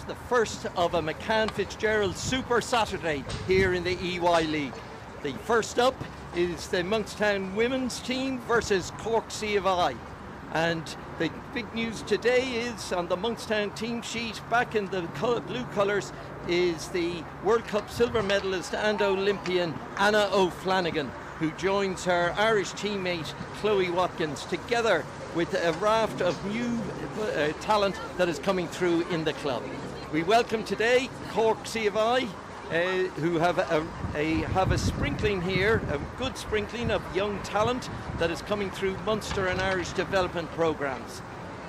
It's the first of a McCann Fitzgerald Super Saturday here in the EY League. The first up is the Monkstown women's team versus Cork CCI. And the big news today is on the Monkstown team sheet, back in the blue colours, is the World Cup silver medalist and Olympian Anna O'Flanagan, who joins her Irish teammate Chloe Watkins, together with a raft of new talent that is coming through in the club. We welcome today Cork CCI, who have a sprinkling here, a good sprinkling of young talent that is coming through Munster and Irish development programmes.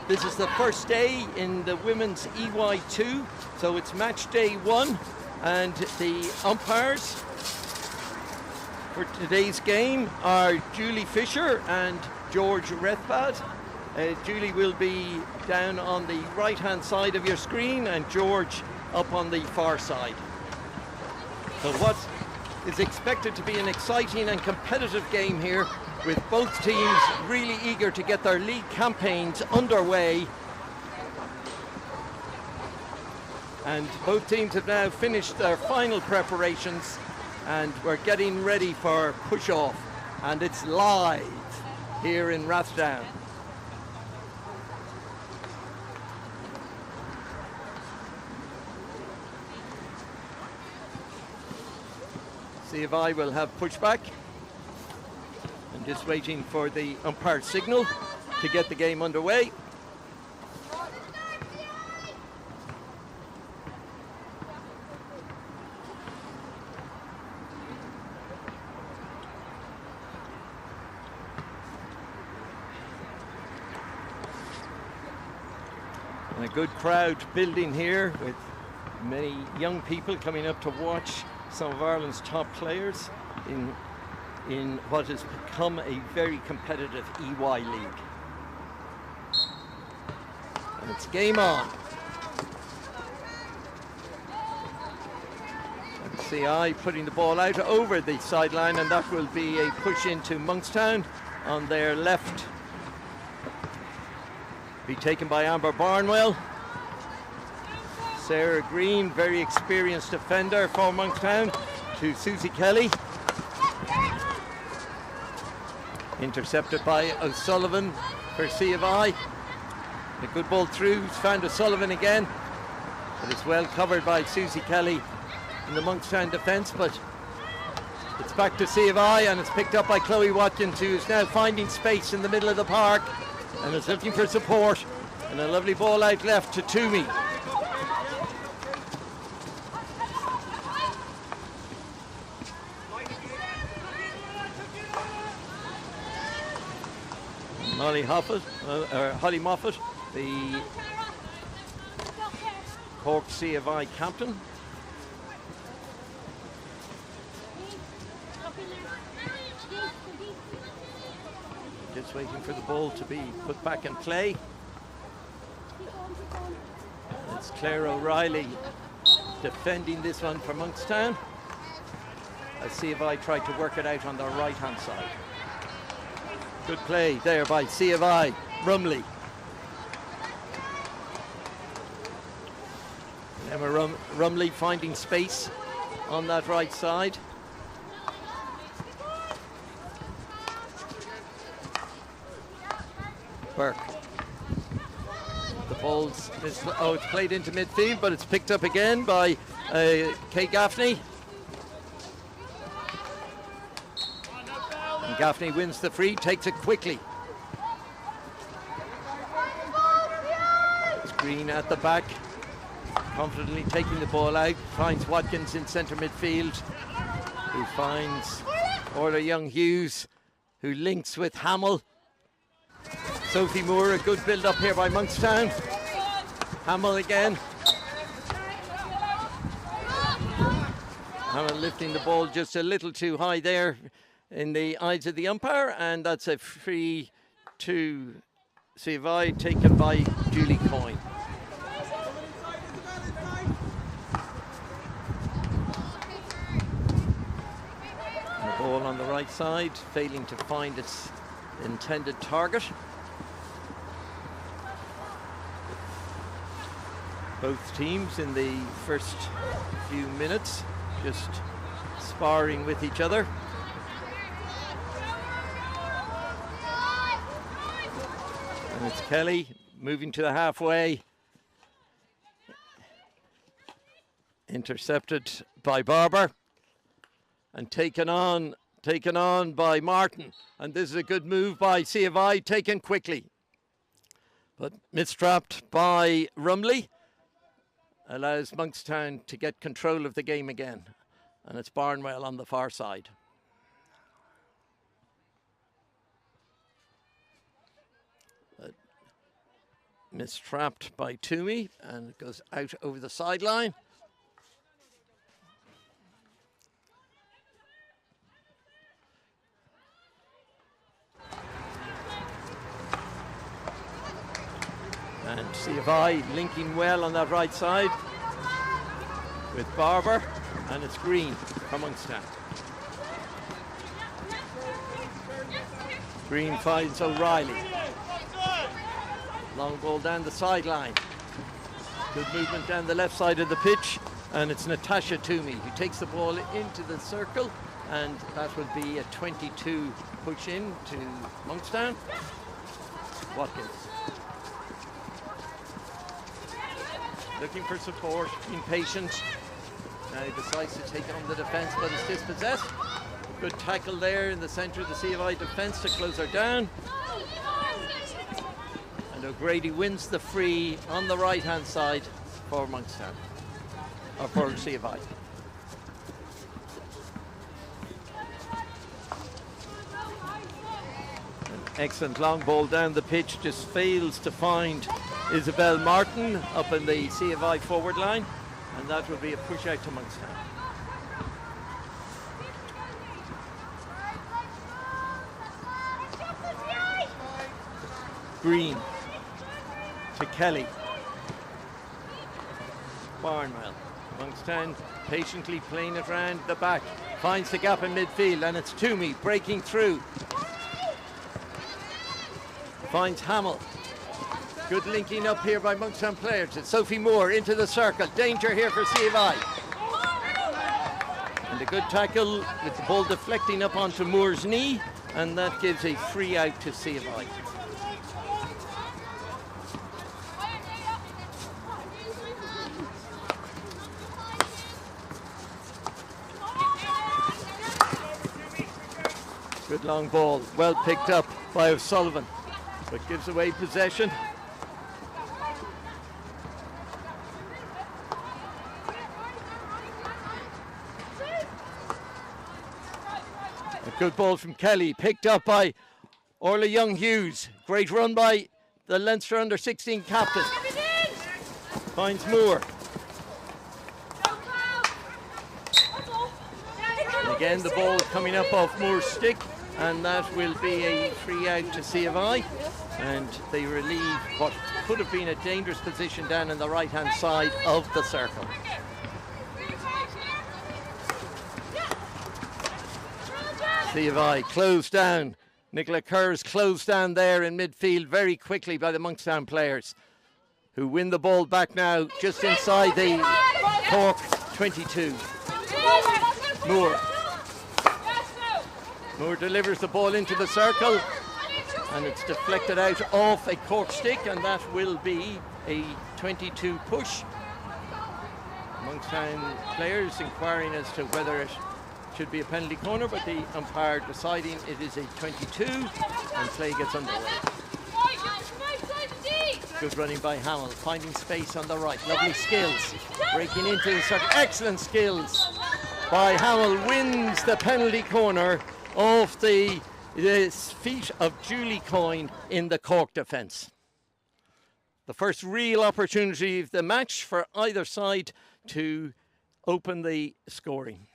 This is the first day in the women's EY2, so it's match day 1, and the umpires for today's game are Julie Fisher and George Rethbad. Julie will be down on the right hand side of your screen and George up on the far side. So what is expected to be an exciting and competitive game here, with both teams really eager to get their league campaigns underway. And both teams have now finished their final preparations and we're getting ready for push-off. And it's live here in Rathdown. See if I will have pushback. I'm just waiting for the umpire signal to get the game underway. And a good crowd building here, with many young people coming up to watch some of Ireland's top players in what has become a very competitive EY League. And it's game on. And CCI putting the ball out over the sideline, and that will be a push into Monkstown on their left. Be taken by Amber Barnwell. Sarah Green, very experienced defender for Monkstown, to Susie Kelly. Intercepted by O'Sullivan for CCI. A good ball through, found O'Sullivan again, but it's well covered by Susie Kelly in the Monkstown defence. But it's back to CCI and it's picked up by Chloe Watkins, who's now finding space in the middle of the park and is looking for support. And a lovely ball out left to Toomey. Holly Moffat, the Cork CCI captain. Just waiting for the ball to be put back in play. It's Claire O'Reilly defending this one for Monkstown, as CCI tried to work it out on the right hand side. Good play there by CCI, Rumley. Emma Rumley finding space on that right side. Burke. The ball's it's played into midfield, but it's picked up again by Kay Gaffney. And Gaffney wins the free, takes it quickly. It's Green at the back, confidently taking the ball out, finds Watkins in centre midfield, who finds Orla Young-Hughes, who links with Hamill. Sophie Moore, a good build-up here by Monkstown. Hamill again. Hamill lifting the ball just a little too high there in the eyes of the umpire, and that's a free to CCI, taken by Julie Coyne. And the ball on the right side, failing to find its intended target. Both teams in the first few minutes just sparring with each other. And it's Kelly moving to the halfway. Intercepted by Barber and taken on by Martin. And this is a good move by C of I, taken quickly. But mistrapped by Rumley. Allows Monkstown to get control of the game again. And it's Barnwell on the far side. But mistrapped by Toomey, and it goes out over the sideline. And C of I linking well on that right side with Barber, and it's Green for Monkstown. Green finds O'Reilly. Long ball down the sideline. Good movement down the left side of the pitch, and it's Natasha Toomey who takes the ball into the circle, and that will be a 22 push in to Monkstown. Watkins. Looking for support, being patient. Now he decides to take on the defence, but is dispossessed. Good tackle there in the centre of the C of I defence to close her down. And O'Grady wins the free on the right-hand side for Monkstown, or for C of I. An excellent long ball down the pitch, just fails to find Isabel Martin up in the C of I forward line, and that will be a push out to Monkstown. Green to Kelly. Barnwell. Monkstown patiently playing it round the back, finds the gap in midfield, and it's Toomey breaking through. Finds Hamill. Good linking up here by Monkstown players. It's Sophie Moore into the circle. Danger here for C of I. And a good tackle with the ball deflecting up onto Moore's knee, and that gives a free out to C of I. Good long ball, well picked up by O'Sullivan, but gives away possession. Good ball from Kelly, picked up by Orla Young-Hughes. Great run by the Leinster under-16 captain. Finds Moore. And again, the ball coming up off Moore's stick, and that will be a free out to C of I. And they relieve what could have been a dangerous position down in the right-hand side of the circle. C of I closed down. Nicola Kerr's closed down there in midfield very quickly by the Monkstown players, who win the ball back now just inside the Cork 22. Moore delivers the ball into the circle, and it's deflected out off a Cork stick, and that will be a 22 push. Monkstown players inquiring as to whether it should be a penalty corner, but the umpire deciding it is a 22, and play gets underway. Good running by Hamill, finding space on the right. Lovely skills, breaking into the circle. Excellent skills by Hamill, wins the penalty corner off the feet of Julie Coyne in the Cork defence. The first real opportunity of the match for either side to open the scoring.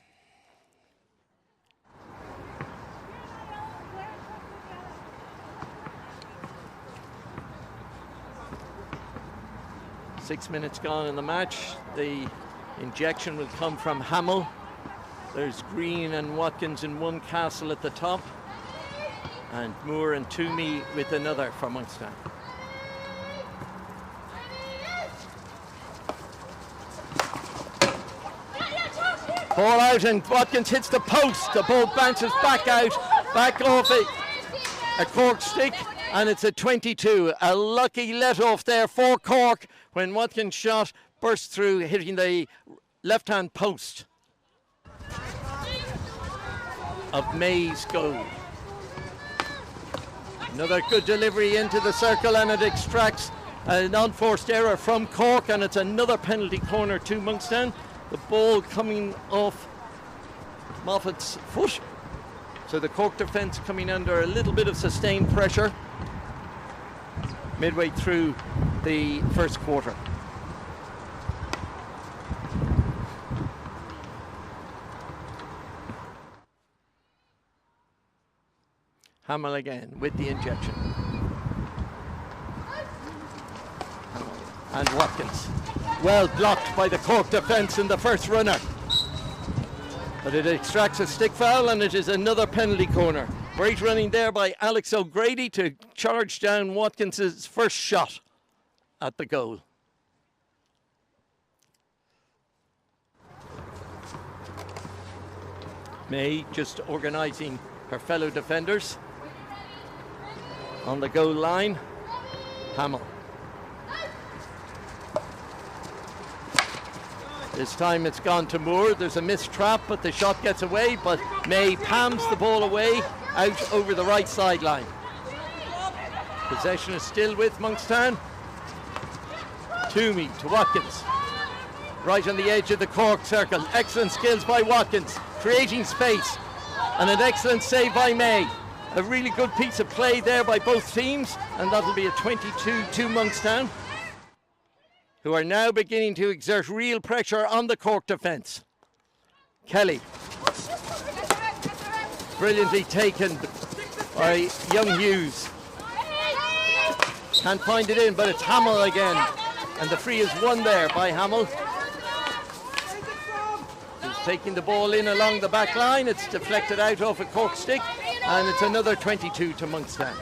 Six minutes gone in the match. The injection will come from Hamill. There's Green and Watkins in one castle at the top, and Moore and Toomey with another for Monkstown. Ball out and Watkins hits the post. The ball bounces back out, back off a Cork stick, and it's a 22. A lucky let off there for Cork when Watkins' shot burst through, hitting the left-hand post of May's goal. Another good delivery into the circle, and it extracts an unforced error from Cork, and it's another penalty corner to Monkstown. The ball coming off Moffat's foot, so the Cork defence coming under a little bit of sustained pressure midway through the first quarter. Hamill again with the injection. And Watkins, well blocked by the Cork defence in the first runner. But it extracts a stick foul, and it is another penalty corner. Great running there by Alex O'Grady to charge down Watkins's first shot at the goal. May just organising her fellow defenders on the goal line. Hamill. This time it's gone to Moore. There's a missed trap, but the shot gets away, but May palms the ball away out over the right sideline. Possession is still with Monkstown. Toomey to Watkins. Right on the edge of the Cork circle. Excellent skills by Watkins, creating space, and an excellent save by May. A really good piece of play there by both teams, and that'll be a 22 to Monkstown, who are now beginning to exert real pressure on the Cork defence. Kelly. Brilliantly taken by Young Hughes. Can't find it in, but it's Hamill again. And the free is won there by Hamill. He's taking the ball in along the back line. It's deflected out off a Cork stick, and it's another 22 to Monkstown.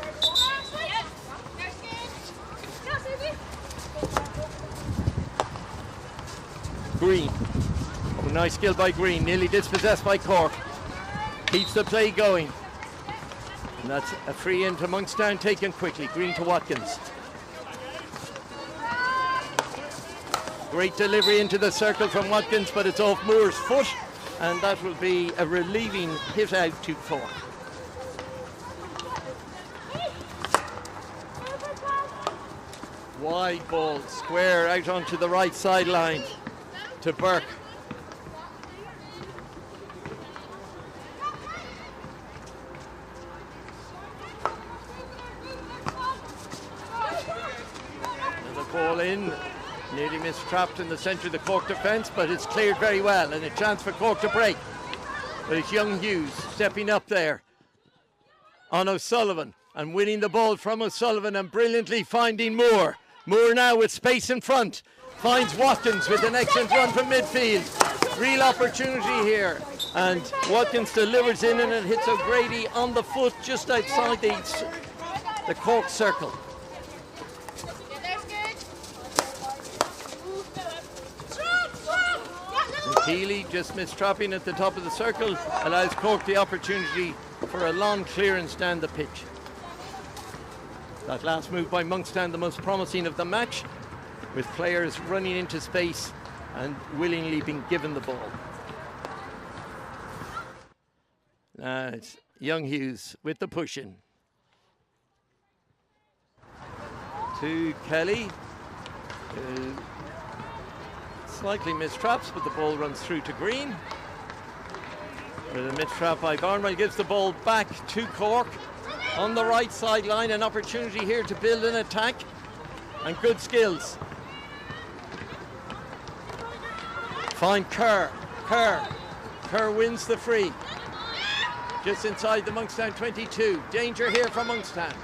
Green. Oh, nice skill by Green. Nearly dispossessed by Cork. Keeps the play going. And that's a free into Monkstown, taken quickly. Green to Watkins. Great delivery into the circle from Watkins, but it's off Moore's foot, and that will be a relieving hit out to Cork. Wide ball, square out onto the right sideline to Burke. Another ball in, nearly mistrapped in the centre of the Cork defence, but it's cleared very well, and a chance for Cork to break. But it's Young Hughes stepping up there on O'Sullivan and winning the ball from O'Sullivan and brilliantly finding Moore. Moore now with space in front. Finds Watkins with an excellent run from midfield. Real opportunity here. And Watkins delivers in, and it hits O'Grady on the foot just outside the Cork circle. And Keeley just mistrapping at the top of the circle allows Cork the opportunity for a long clearance down the pitch. That last move by Monkstown, the most promising of the match, with players running into space and willingly being given the ball. Now it's Young Hughes with the push-in. To Kelly, who slightly mistraps, but the ball runs through to Green. With a mistrap by Barnwell, gives the ball back to Cork. On the right sideline, an opportunity here to build an attack, and good skills. Find Kerr. Kerr wins the free. Just inside the Monkstown 22. Danger here from Monkstown.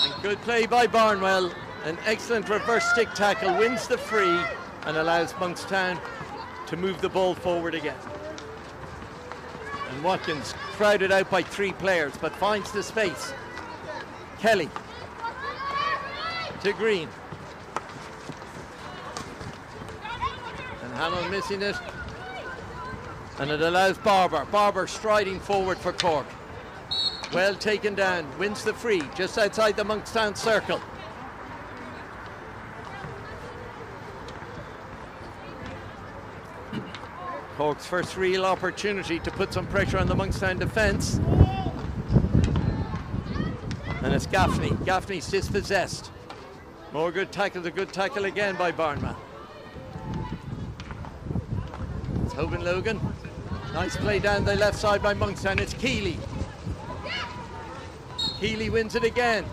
And good play by Barnwell. An excellent reverse stick tackle, wins the free and allows Monkstown to move the ball forward again. And Watkins crowded out by three players, but finds the space. Kelly to Green. And Hamill missing it. And it allows Barber striding forward for Cork. Well taken down, wins the free, just outside the Monkstown circle. Cork's first real opportunity to put some pressure on the Monkstown defence. And it's Gaffney. Gaffney's dispossessed. More good tackle, the good tackle again by Barnwell. It's Hogan Logan. Nice play down the left side by Monkstown. It's Keeley. Keeley wins it again.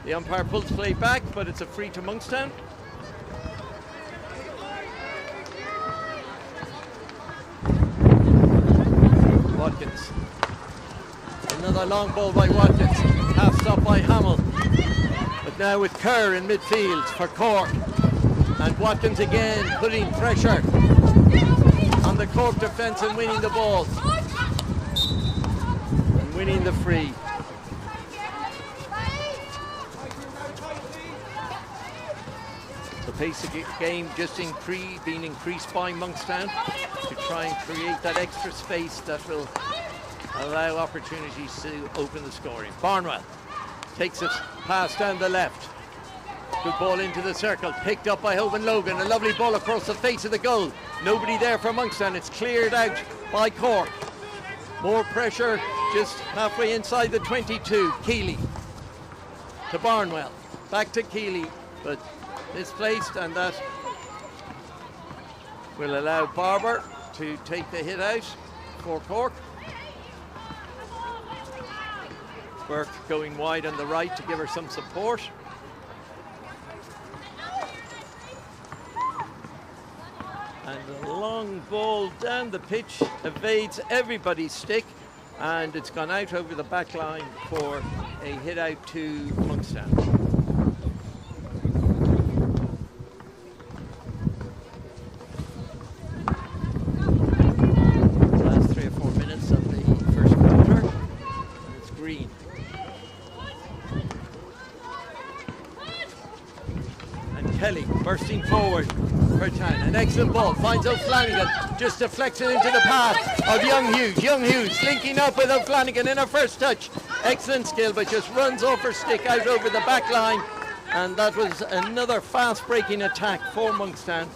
The umpire pulls play back, but it's a free to Monkstown. Watkins. Another long ball by Watkins. Half stop by Hamill. But now with Kerr in midfield for Cork. And Watkins again putting pressure on the Cork defence and winning the ball. And winning the free. The pace of the game just being increased by Monkstown to try and create that extra space that will allow opportunities to open the scoring. Barnwell takes it pass down the left. Good ball into the circle, picked up by Hogan Logan. A lovely ball across the face of the goal. Nobody there for Monkstown. It's cleared out by Cork. More pressure just halfway inside the 22. Keeley to Barnwell. Back to Keeley, but misplaced, and that will allow Barber to take the hit out for Cork. Burke going wide on the right to give her some support. And a long ball down the pitch evades everybody's stick, and it's gone out over the back line for a hit out to Monkstown. Last 3 or 4 minutes of the first quarter, and it's Green. And Kelly bursting forward. An excellent ball, finds O'Flanagan, just deflects it into the path of Young Hughes. Young Hughes linking up with O'Flanagan in her first touch. Excellent skill, but just runs off her stick out over the back line. And that was another fast breaking attack for Monkstown.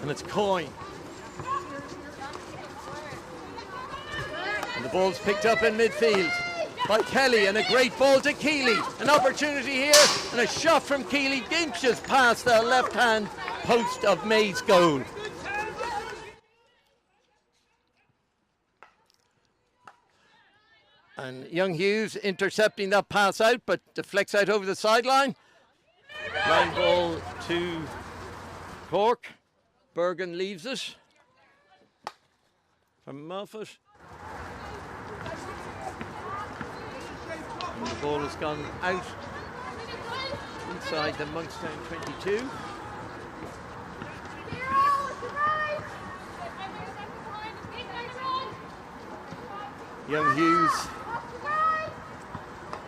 And it's Coyne. And the ball's picked up in midfield by Kelly, and a great ball to Keeley. An opportunity here, and a shot from Keeley inches past the left-hand post of May's goal. And Young Hughes intercepting that pass out, but deflects out over the sideline. Line ball to Cork. Bergen leaves it from Moffat. And the ball has gone out inside the Monkstown 22. Young Hughes,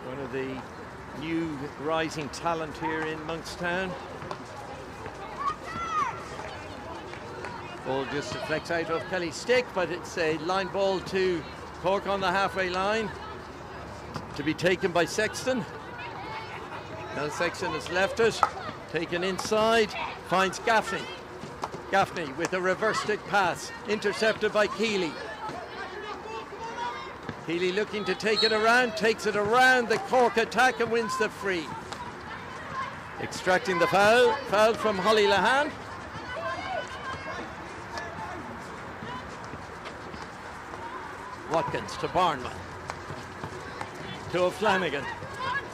one of the new rising talent here in Monkstown. Ball just deflects out of Kelly's stick, but it's a line ball to Cork on the halfway line, to be taken by Sexton. Now Sexton has left it, taken inside, finds Gaffney. Gaffney with a reverse stick pass, intercepted by Keeley. Keeley looking to take it around, takes it around the Cork attack and wins the free. Extracting the foul from Holly Lahan. Watkins to Barnwell. To O'Flanagan,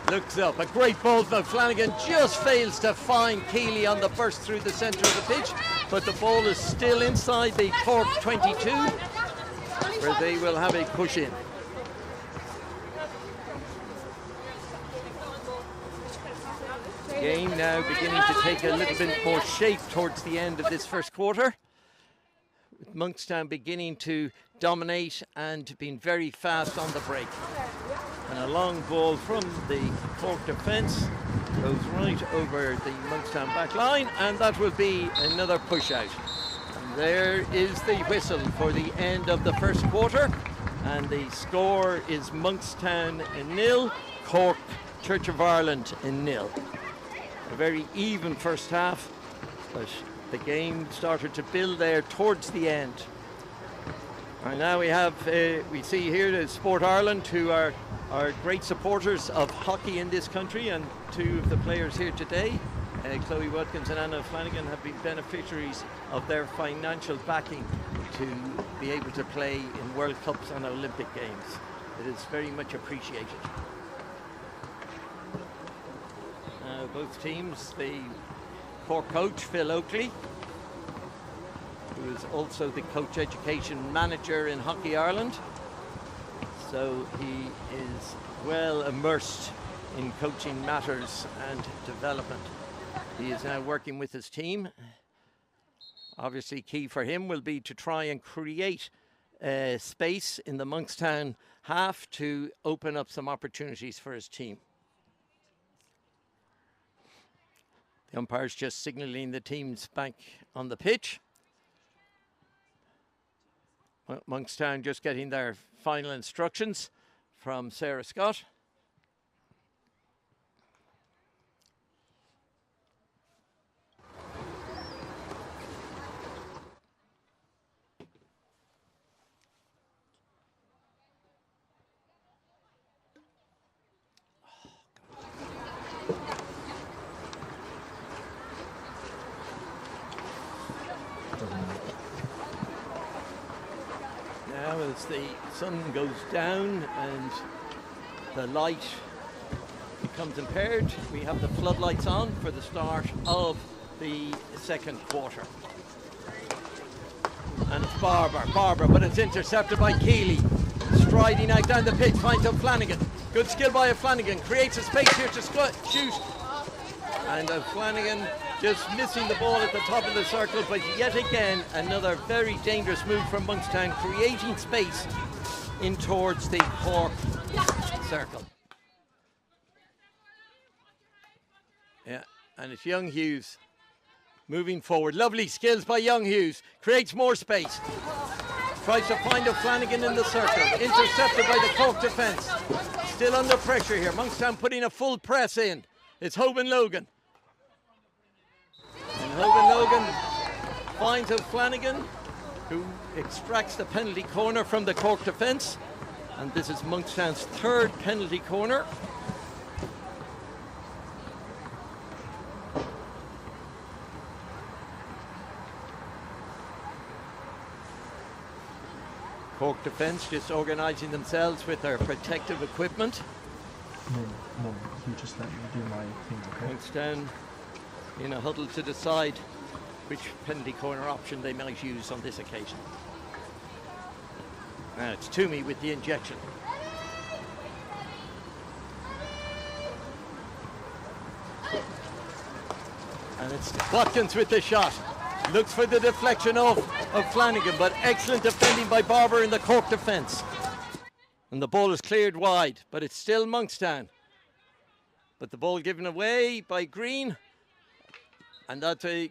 looks up, a great ball from O'Flanagan, just fails to find Keeley on the burst through the centre of the pitch, but the ball is still inside the Cork 22, where they will have a push in. Game now beginning to take a little bit more shape towards the end of this first quarter, with Monkstown beginning to dominate and being very fast on the break. And a long ball from the Cork defence Goes right over the Monkstown back line, and that will be another push out. And there is the whistle for the end of the first quarter, and the score is Monkstown 0, Cork Church of Ireland 0. A very even first half, but the game started to build there towards the end. And now we have, we see here the Sport Ireland, who are great supporters of hockey in this country, and two of the players here today, Chloe Watkins and Anna Flanagan, have been beneficiaries of their financial backing to be able to play in World Cups and Olympic Games. It is very much appreciated. Both teams, the Cork coach, Phil Oakley, who is also the coach education manager in Hockey Ireland. So he is well immersed in coaching matters and development. He is now working with his team. Obviously, key for him will be to try and create space in the Monkstown half to open up some opportunities for his team. The umpire's just signalling the teams back on the pitch. Monkstown just getting their final instructions from Sarah Scott. Now as the sun goes down and the light becomes impaired, we have the floodlights on for the start of the second quarter. And it's Barber, but it's intercepted by Keeley. Striding out down the pitch, finds O'Flanagan. Good skill by O'Flanagan, creates a space here to shoot. And O'Flanagan just missing the ball at the top of the circle, but yet again another very dangerous move from Monkstown, creating space in towards the Cork circle. Yeah, and it's Young Hughes moving forward. Lovely skills by Young Hughes, creates more space. Tries to find O'Flanagan in the circle, intercepted by the Cork defence. Still under pressure here, Monkstown putting a full press in. It's Hoban Logan. And Hoban Logan finds O'Flanagan, who extracts the penalty corner from the Cork defence. And this is Monkstown's third penalty corner. Cork defence just organising themselves with their protective equipment. No, you just let me do my thing, okay? Monkstown in a huddle to decide which penalty corner option they might use on this occasion. And it's Toomey with the injection. And it's Watkins with the shot. Looks for the deflection of Flanagan, but excellent defending by Barber in the Cork defence. And the ball is cleared wide, but it's still Monkstown. But the ball given away by Green. And that's a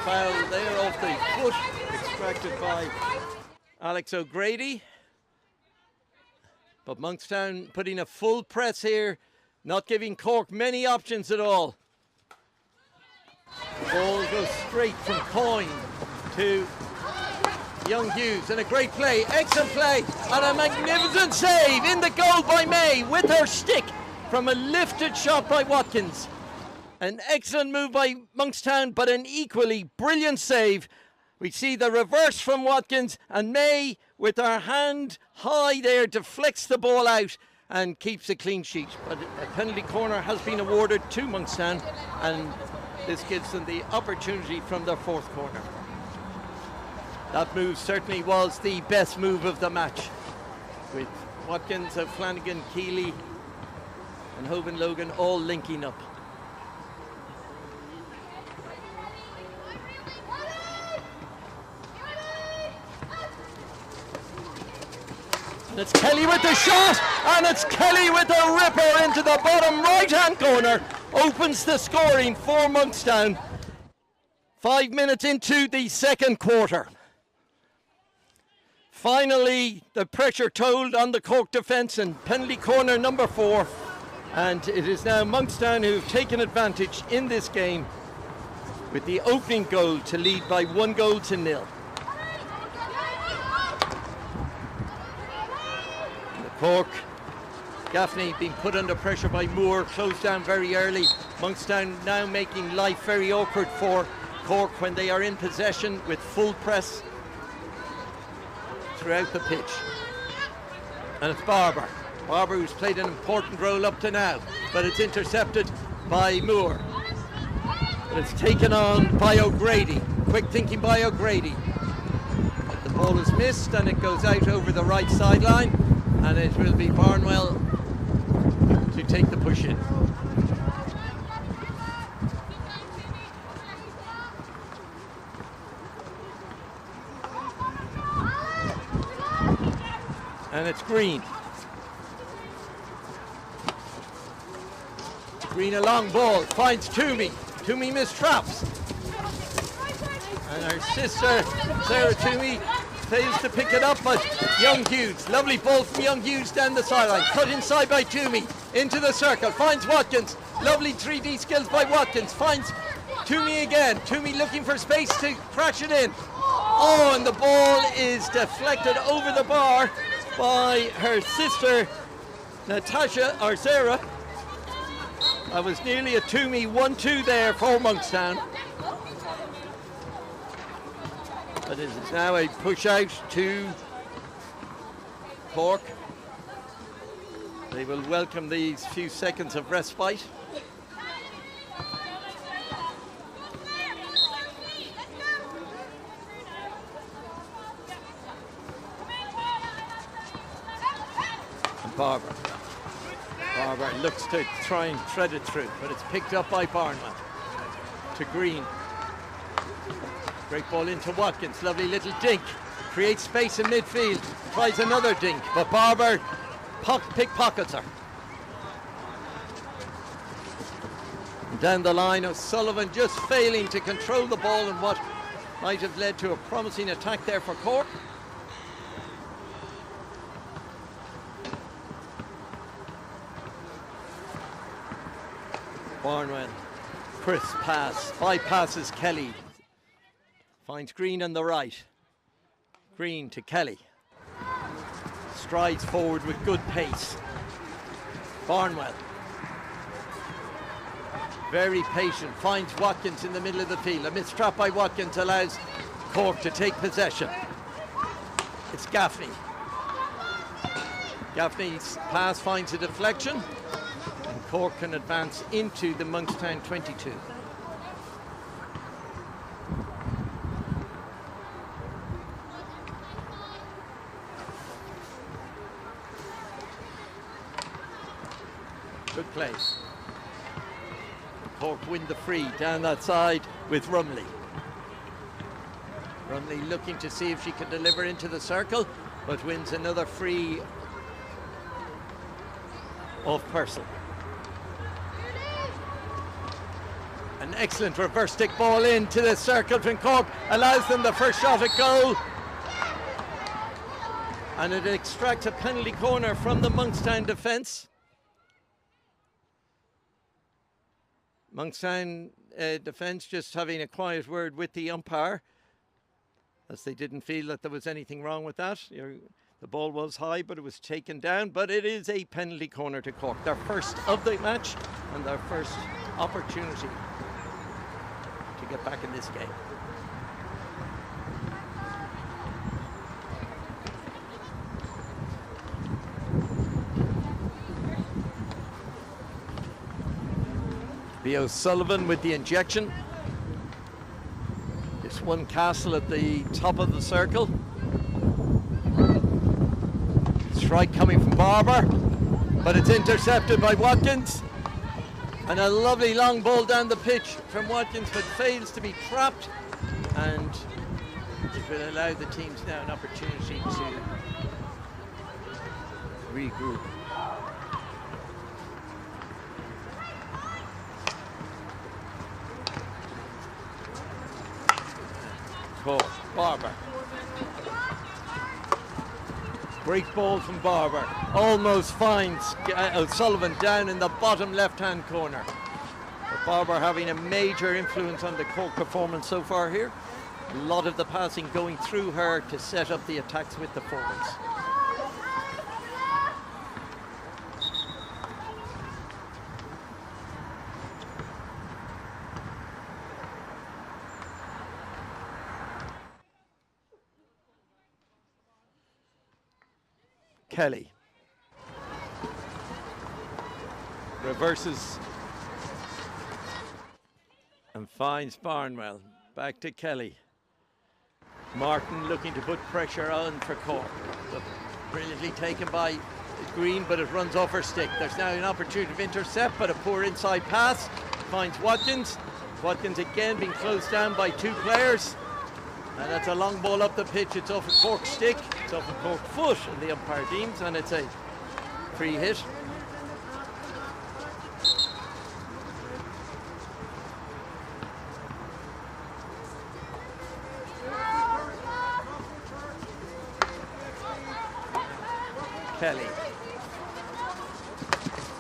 foul there off the foot, extracted by Alex O'Grady. But Monkstown putting a full press here, not giving Cork many options at all. The ball goes straight from Coyne to Young Hughes, and a great play, excellent play, and a magnificent save in the goal by May with her stick from a lifted shot by Watkins. An excellent move by Monkstown, but an equally brilliant save. We see the reverse from Watkins, and May with her hand high there deflects the ball out and keeps a clean sheet. But a penalty corner has been awarded to Monkstown, and this gives them the opportunity from their fourth corner. That move certainly was the best move of the match, with Watkins, Flanagan, Keeley and Hoban Logan all linking up. And it's Kelly with the shot, and it's Kelly with a ripper into the bottom right-hand corner. opens the scoring for Monkstown. 5 minutes into the second quarter. Finally, the pressure told on the Cork defence and penalty corner number 4. And it is now Monkstown who have taken advantage in this game with the opening goal to lead by 1-0. Cork, Gaffney being put under pressure by Moore, closed down very early. Monkstown now making life very awkward for Cork when they are in possession with full press throughout the pitch. And it's Barber who's played an important role up to now, but it's intercepted by Moore. But it's taken on by O'Grady, quick thinking by O'Grady. But the ball is missed and it goes out over the right sideline, and it will be Barnwell to take the push in. And it's Green. Green a long ball, finds Toomey. Toomey mistraps. And her sister, Sarah Toomey, fails to pick it up, but Young Hughes, lovely ball from Young Hughes down the sideline. Cut inside by Toomey, into the circle, finds Watkins. Lovely 3D skills by Watkins, finds Toomey again. Toomey looking for space to crash it in. Oh, and the ball is deflected over the bar by her sister, Natasha, or Sarah. That was nearly a Toomey 1-2 there for Monkstown. But it is now a push out to Cork. They will welcome these few seconds of respite. And Barber looks to try and thread it through, but it's picked up by Barnwell. To Green. Great ball into Watkins, lovely little dink. Creates space in midfield, tries another dink, but Barber pickpockets her. And down the line, O'Sullivan just failing to control the ball in what might have led to a promising attack there for Cork. Barnwell, crisp pass, bypasses Kelly. Finds Green on the right. Green to Kelly. Strides forward with good pace. Barnwell. Very patient, finds Watkins in the middle of the field. A mistrap by Watkins allows Cork to take possession. It's Gaffney. Gaffney's pass finds a deflection. And Cork can advance into the Monkstown 22. Good play. Cork win the free down that side with Rumley. Rumley looking to see if she can deliver into the circle, but wins another free off Purcell. An excellent reverse stick ball into the circle from Cork, allows them the first shot at goal. And it extracts a penalty corner from the Monkstown defence. Monkstown defence just having a quiet word with the umpire, as they didn't feel that there was anything wrong with that. The ball was high, but it was taken down. But it is a penalty corner to Cork, their first of the match and their first opportunity to get back in this game. B. O'Sullivan with the injection. Just one castle at the top of the circle. Strike coming from Barber, but it's intercepted by Watkins. And a lovely long ball down the pitch from Watkins, but fails to be trapped. And it will allow the teams now an opportunity to regroup. Cork. Barber. Great ball from Barber. Almost finds O'Sullivan down in the bottom left-hand corner. But Barber having a major influence on the Cork performance so far here. A lot of the passing going through her to set up the attacks with the forwards. Kelly reverses and finds Barnwell. Back to Kelly. Martin looking to put pressure on for Cork. Brilliantly taken by Green, but it runs off her stick. There's now an opportunity to intercept, but a poor inside pass. Finds Watkins. Watkins again being closed down by two players. And that's a long ball up the pitch. It's off a Cork stick. It's off a Cork foot, and the umpire deems, and it's a free hit. Kelly.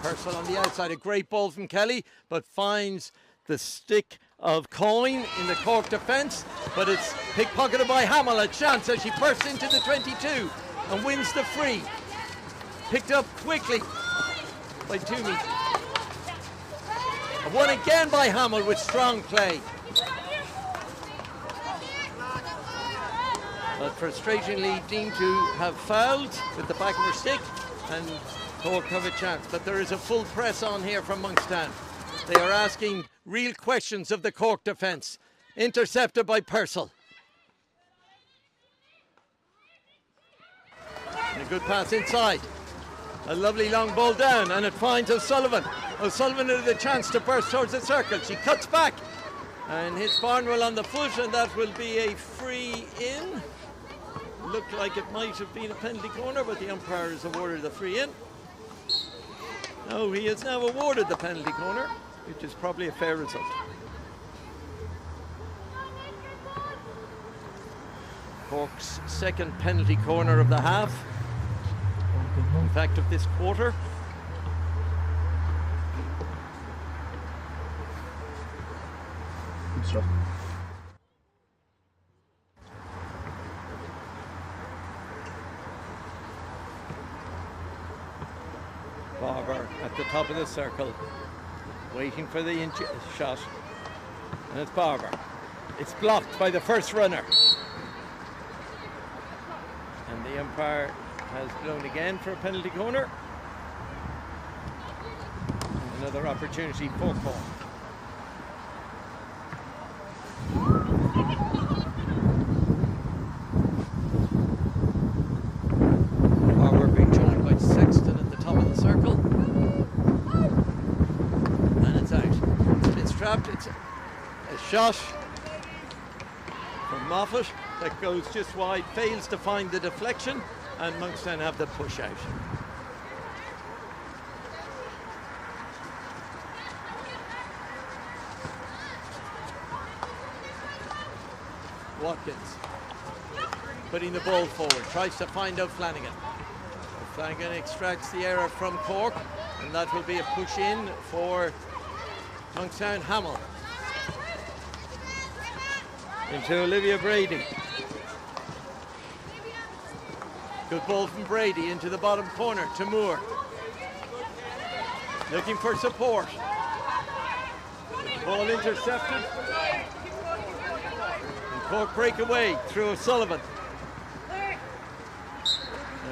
Purcell on the outside. A great ball from Kelly, but finds the stick of Coyne in the Cork defence, but it's pickpocketed by Hamill. A chance as she bursts into the 22 and wins the free. Picked up quickly by Toomey. And won again by Hamill with strong play. But frustratingly deemed to have fouled with the back of her stick, and Cork have a chance. But there is a full press on here from Monkstown. They are asking real questions of the Cork defence. Intercepted by Purcell. And a good pass inside. A lovely long ball down, and it finds O'Sullivan. O'Sullivan had the chance to burst towards the circle. She cuts back and hits Barnwell on the foot, and that will be a free in. Looked like it might have been a penalty corner, but the umpire has awarded the free in. No, he has now awarded the penalty corner, which is probably a fair result. Cork's second penalty corner of the half. In fact, of this quarter. Good stuff. Barber at the top of the circle, waiting for the shot, and it's Barber. It's blocked by the first runner, and the umpire has blown again for a penalty corner. And another opportunity for Cork. Barber being joined by Sexton at the top of the circle, and it's out. It's trapped. It's a shot from Moffat that goes just wide, fails to find the deflection, and Monkstown have the push out. Watkins putting the ball forward, tries to find out Flanagan. Flanagan extracts the error from Cork, and that will be a push in for Monkstown. Hamill into Olivia Brady. Good ball from Brady into the bottom corner to Moore. Looking for support. Ball intercepted. And Cork break away through O'Sullivan. And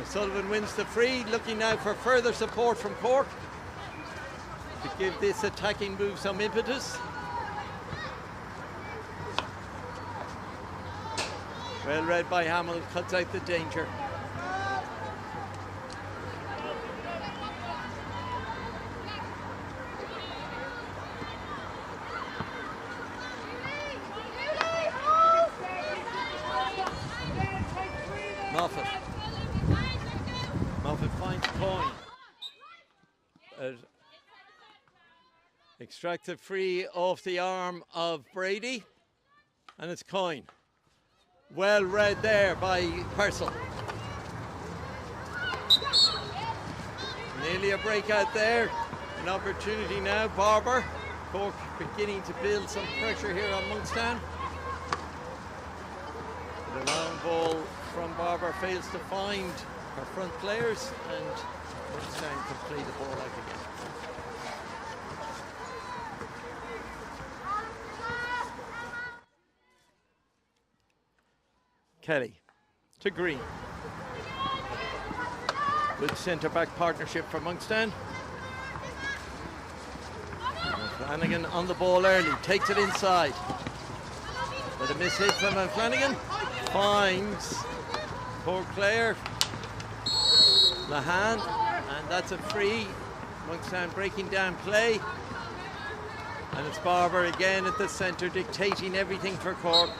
O'Sullivan wins the free, looking now for further support from Cork to give this attacking move some impetus. Well read by Hamill, cuts out the danger. Moffat finds Coyne. Extracts it free off the arm of Brady, and it's Coyne. Well read there by Purcell. Nearly a breakout there. An opportunity now. Barber. Cork beginning to build some pressure here on Monkstown. The long ball from Barber fails to find her front players, and Monkstown can play the ball out again. Kelly to Green. Good centre-back partnership for Monkstown. Flanagan on the ball early, takes it inside. But a miss hit from Flanagan. Finds poor player, Mahan, and that's a free. Monkstown breaking down play. And it's Barber again at the centre, dictating everything for Cork.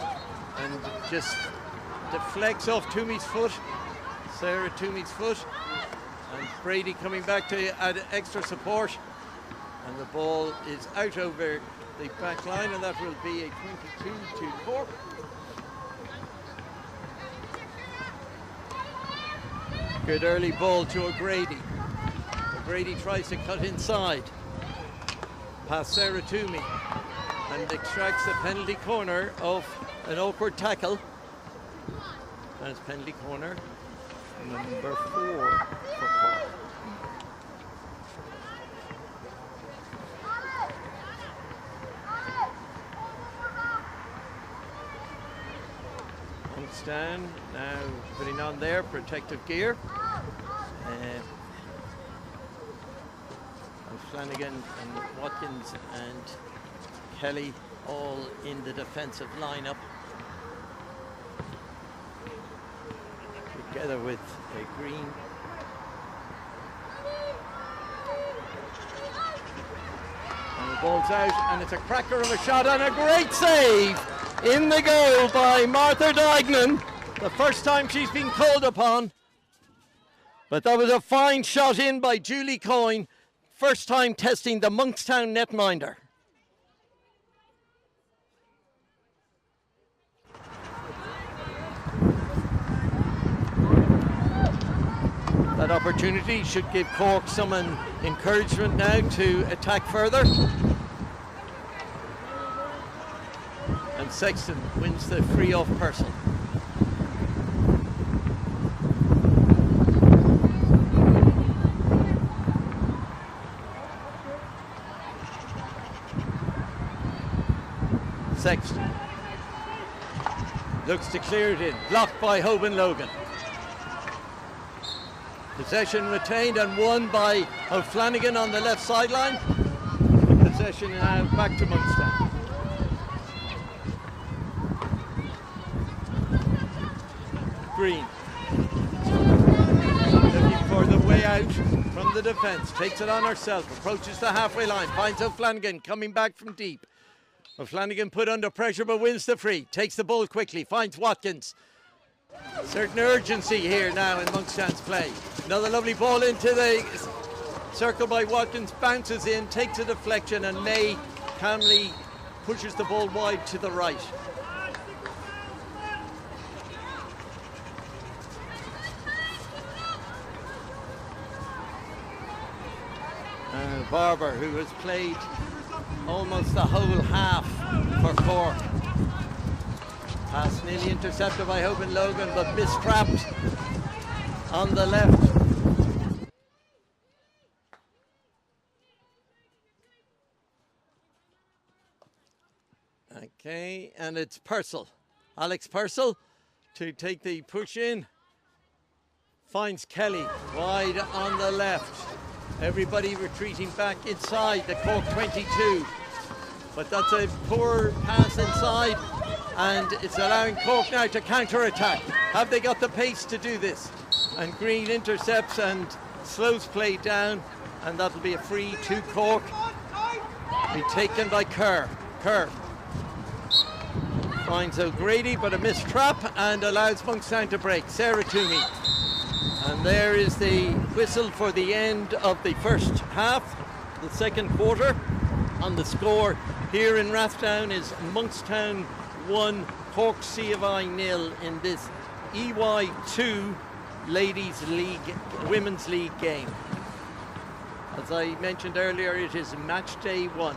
And just deflects off Toomey's foot, Sarah Toomey's foot, and Brady coming back to add extra support, and the ball is out over the back line, and that will be a 22 to Cork. Good early ball to O'Grady. O'Grady tries to cut inside, past Sarah Toomey, and extracts the penalty corner of an awkward tackle. And it's penalty corner number 4 for Cork. Monkstown now putting on their protective gear. And Flanagan and Watkins and Kelly all in the defensive lineup, together with Green. And the ball's out, and it's a cracker of a shot, and a great save in the goal by Martha Dignan. The first time she's been called upon. But that was a fine shot in by Julie Coyne. First time testing the Monkstown netminder. That opportunity should give Cork some encouragement now to attack further. And Sexton wins the free off Purcell. Sexton looks to clear it in, blocked by Hoban Logan. Possession retained and won by O'Flanagan on the left sideline. Possession now back to Monkstown. Green looking for the way out from the defence, takes it on herself, approaches the halfway line, finds O'Flanagan coming back from deep. O'Flanagan put under pressure but wins the free, takes the ball quickly, finds Watkins. Certain urgency here now in Monkstown's play. Another lovely ball into the circle by Watkins, bounces in, takes a deflection, and May calmly pushes the ball wide to the right. Barber, who has played almost the whole half for Cork. Pass nearly intercepted by Hoban Logan, but mistrapped on the left. Okay, and it's Purcell. Alex Purcell to take the push in. Finds Kelly wide on the left. Everybody retreating back inside the Cork 22. But that's a poor pass inside, and it's allowing Cork now to counter-attack. Have they got the pace to do this? And Green intercepts and slows play down, and that'll be a free to Cork. Be taken by Kerr. Kerr finds O'Grady, but a missed trap, and allows Monkstown to break. Sarah Toomey. And there is the whistle for the end of the first half, the second quarter. On the score here in Rathdown is Monkstown 1, Cork C of I 0 in this EY2 Ladies League, Women's League game. As I mentioned earlier, it is match day 1.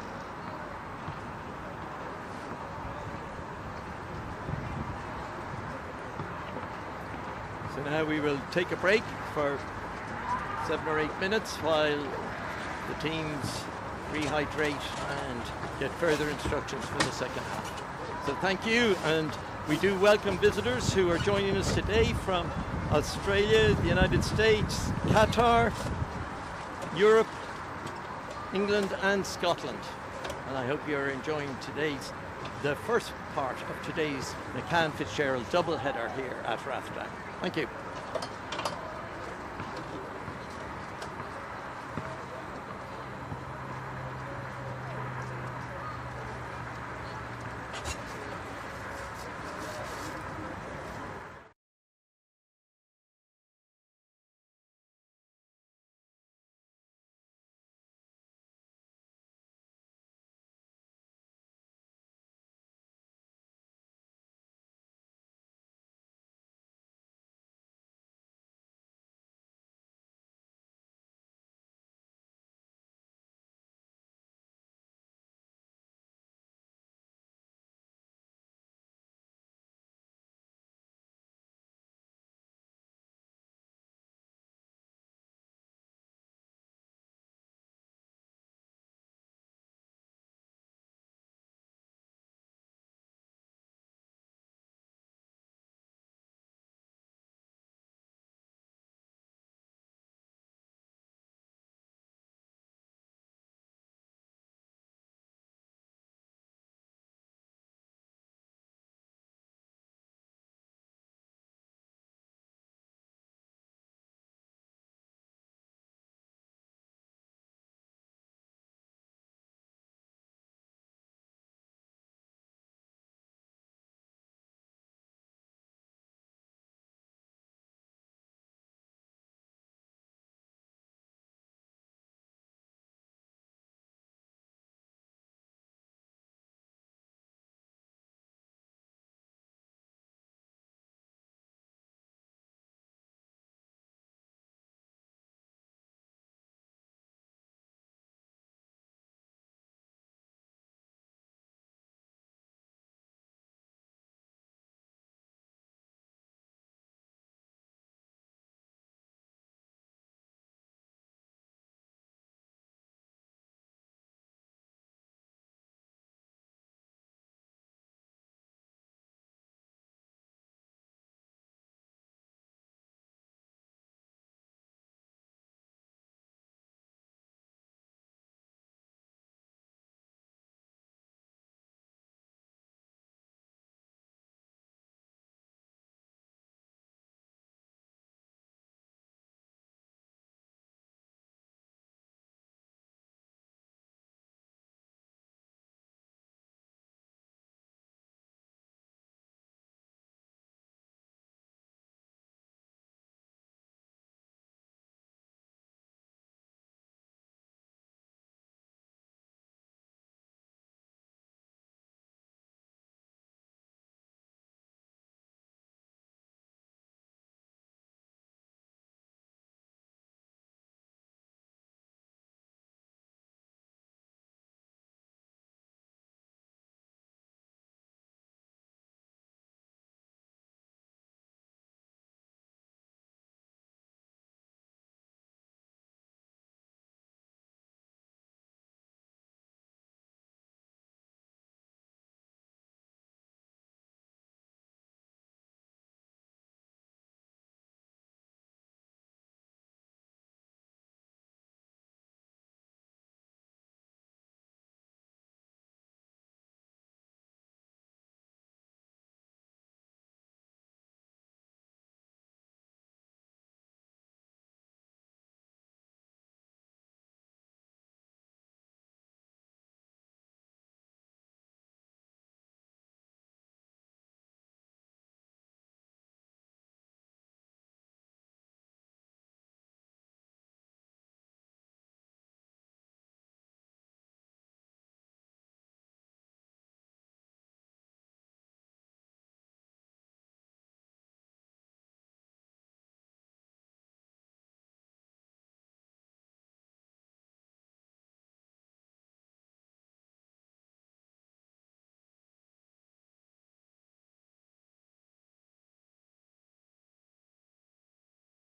So now we will take a break for 7 or 8 minutes while the teams rehydrate and get further instructions for the second half. So thank you, and we do welcome visitors who are joining us today from Australia, the United States, Qatar, Europe, England and Scotland. And I hope you're enjoying the first part of today's McCann Fitzgerald doubleheader here at Rathdown. Thank you.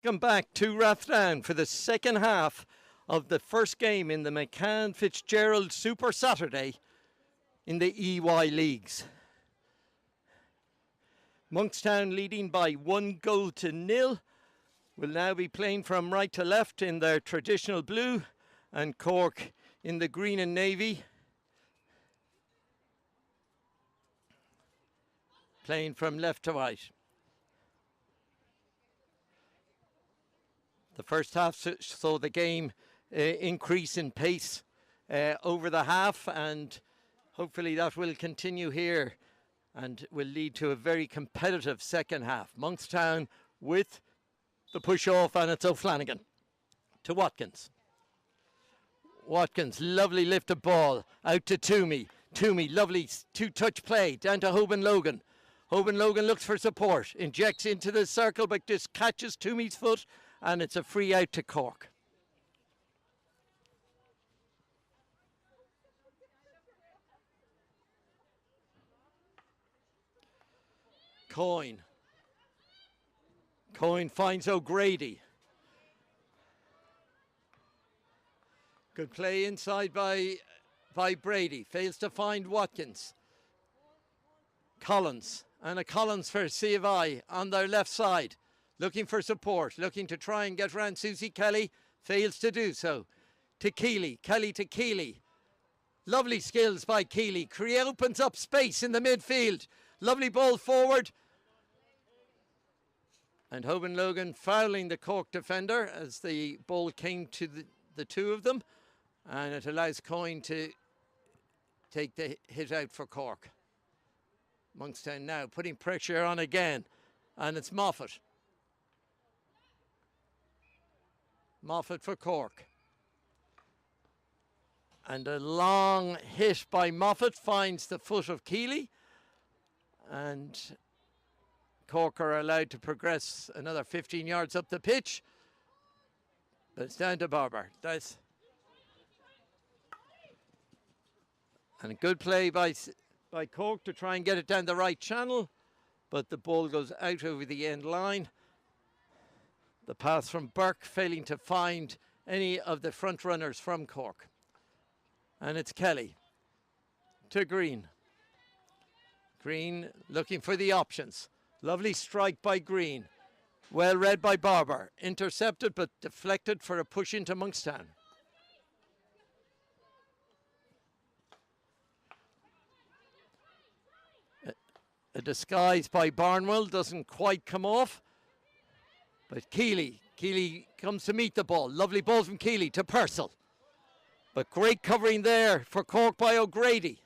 Welcome back to Rathdown for the second half of the first game in the McCann Fitzgerald Super Saturday in the EY Leagues. Monkstown leading by 1-0 will now be playing from right to left in their traditional blue, and Cork in the green and navy playing from left to right. The first half saw the game increase in pace over the half, and hopefully that will continue here and will lead to a very competitive second half. Monkstown with the push off, and it's O'Flanagan to Watkins. Watkins, lovely lift of ball out to Toomey. Toomey, lovely two-touch play down to Hoban Logan. Hoban Logan looks for support, injects into the circle, but just catches Toomey's foot, and it's a free out to Cork. Coyne finds O'Grady. Good play inside by Brady. Fails to find Watkins. Collins, and a Collins for C of I on their left side. Looking for support, looking to try and get around Susie Kelly. Fails to do so. To Keeley. Kelly to Keeley. Lovely skills by Keeley. Opens up space in the midfield. Lovely ball forward. And Hoban Logan fouling the Cork defender as the ball came to the two of them. And it allows Coyne to take the hit out for Cork. Monkstown now putting pressure on again. And it's Moffat. Moffat for Cork. And a long hit by Moffat finds the foot of Keeley. And Cork are allowed to progress another 15 yards up the pitch. But it's down to Barber. And a good play by Cork to try and get it down the right channel. But the ball goes out over the end line. The pass from Burke failing to find any of the front runners from Cork. And it's Kelly to Green. Green looking for the options. Lovely strike by Green. Well read by Barber. Intercepted but deflected for a push into Monkstown. A disguise by Barnwell doesn't quite come off. But Keeley comes to meet the ball. Lovely ball from Keeley to Purcell. But great covering there for Cork by O'Grady.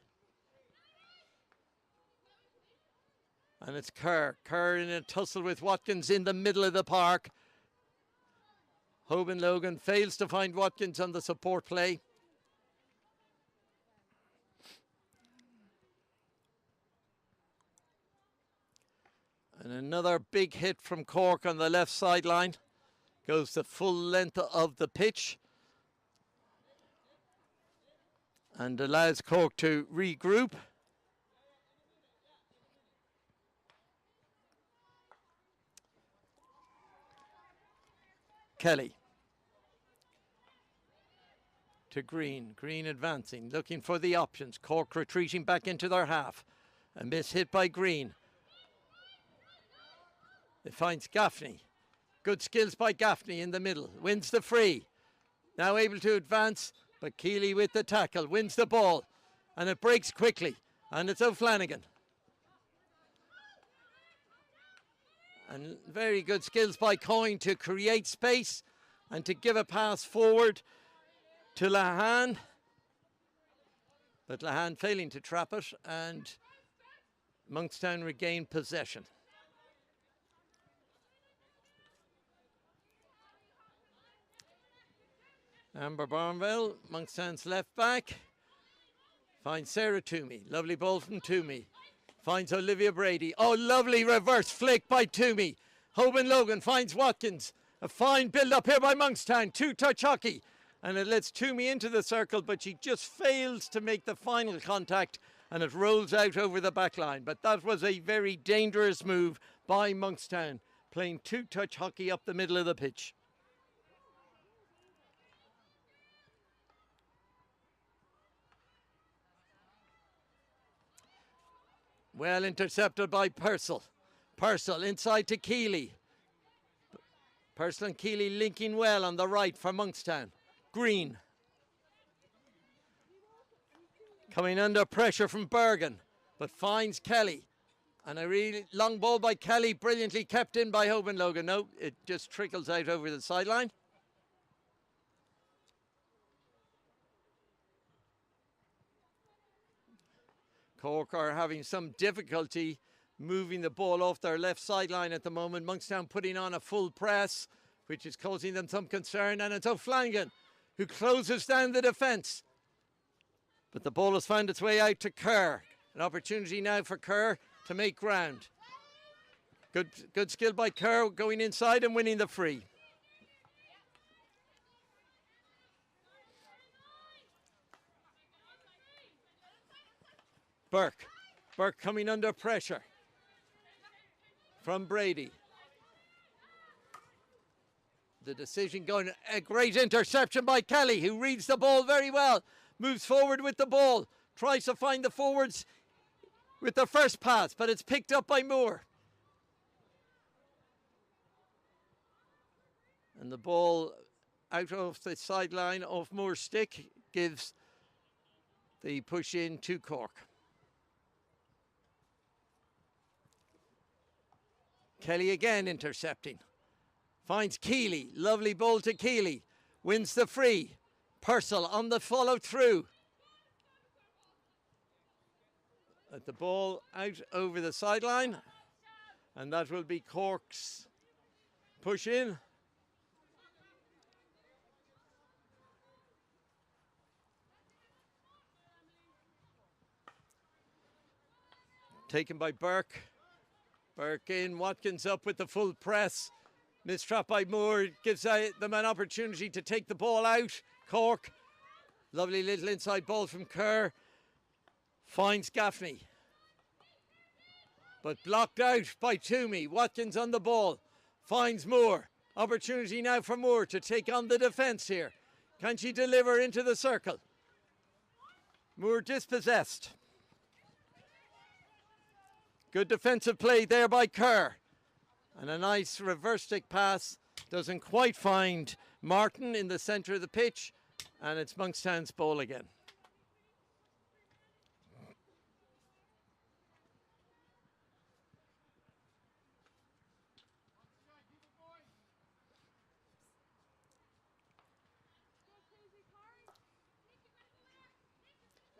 And it's Kerr. Kerr in a tussle with Watkins in the middle of the park. Hoban Logan fails to find Watkins on the support play. And another big hit from Cork on the left sideline. Goes the full length of the pitch. And allows Cork to regroup. Kelly. To Green. Green advancing, looking for the options. Cork retreating back into their half. A miss hit by Green. It finds Gaffney. Good skills by Gaffney in the middle. Wins the free. Now able to advance, but Keeley with the tackle. Wins the ball. And it breaks quickly. And it's O'Flanagan. And very good skills by Coyne to create space and to give a pass forward to Lahan. But Lahan failing to trap it, and Monkstown regained possession. Amber Barnwell, Monkstown's left back, finds Sarah Toomey. Lovely ball from Toomey. Finds Olivia Brady. Oh, lovely reverse flick by Toomey. Hoban Logan finds Watkins. A fine build-up here by Monkstown. Two-touch hockey. And it lets Toomey into the circle, but she just fails to make the final contact, and it rolls out over the back line. But that was a very dangerous move by Monkstown. playing two-touch hockey up the middle of the pitch. Well intercepted by Purcell. Purcell inside to Keeley. Purcell and Keeley linking well on the right for Monkstown. Green. Coming under pressure from Bergen, but finds Kelly. And a really long ball by Kelly, brilliantly kept in by Hoban Logan. No, it just trickles out over the sideline. Cork are having some difficulty moving the ball off their left sideline at the moment. Monkstown putting on a full press, which is causing them some concern. And it's O'Flanagan who closes down the defence. But the ball has found its way out to Kerr. An opportunity now for Kerr to make ground. Good skill by Kerr, going inside and winning the free. Burke coming under pressure from Brady. The decision going, a great interception by Kelly, who reads the ball very well, moves forward with the ball, tries to find the forwards with the first pass, but it's picked up by Moore. And the ball out of the sideline off Moore's stick gives the push in to Cork. Kelly again intercepting. Finds Keeley. Lovely ball to Keeley. Wins the free. Purcell on the follow through. At the ball out over the sideline. And that will be Cork's push in. Taken by Burke. Burke in, Watkins up with the full press. Mistrap by Moore gives them an opportunity to take the ball out. Cork, lovely little inside ball from Kerr. Finds Gaffney. But blocked out by Toomey. Watkins on the ball. Finds Moore. Opportunity now for Moore to take on the defence here. Can she deliver into the circle? Moore dispossessed. Good defensive play there by Kerr. And a nice reverse stick pass. Doesn't quite find Martin in the centre of the pitch. And it's Monkstown's ball again.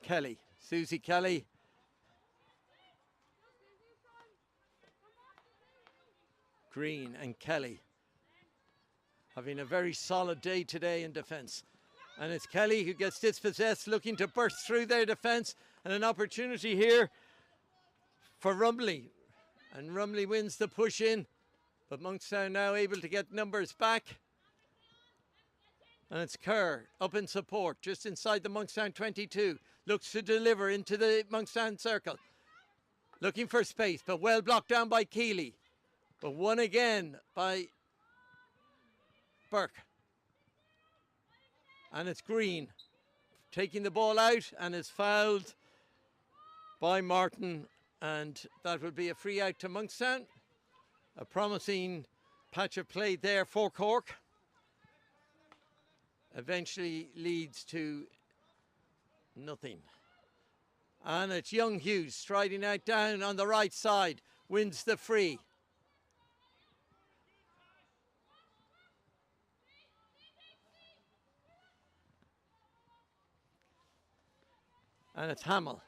Kelly, Susie Kelly. Green and Kelly having a very solid day today in defence. And it's Kelly who gets dispossessed, looking to burst through their defence, and an opportunity here for Rumley. And Rumley wins the push in, but Monkstown now able to get numbers back. And it's Kerr up in support, just inside the Monkstown 22. Looks to deliver into the Monkstown circle. Looking for space, but well blocked down by Keeley. But won again by Burke. And it's Green taking the ball out, and is fouled by Martin. And that will be a free out to Monkstown. A promising patch of play there for Cork. Eventually leads to nothing. And it's Young Hughes striding out down on the right side. Wins the free. And it's Hamill,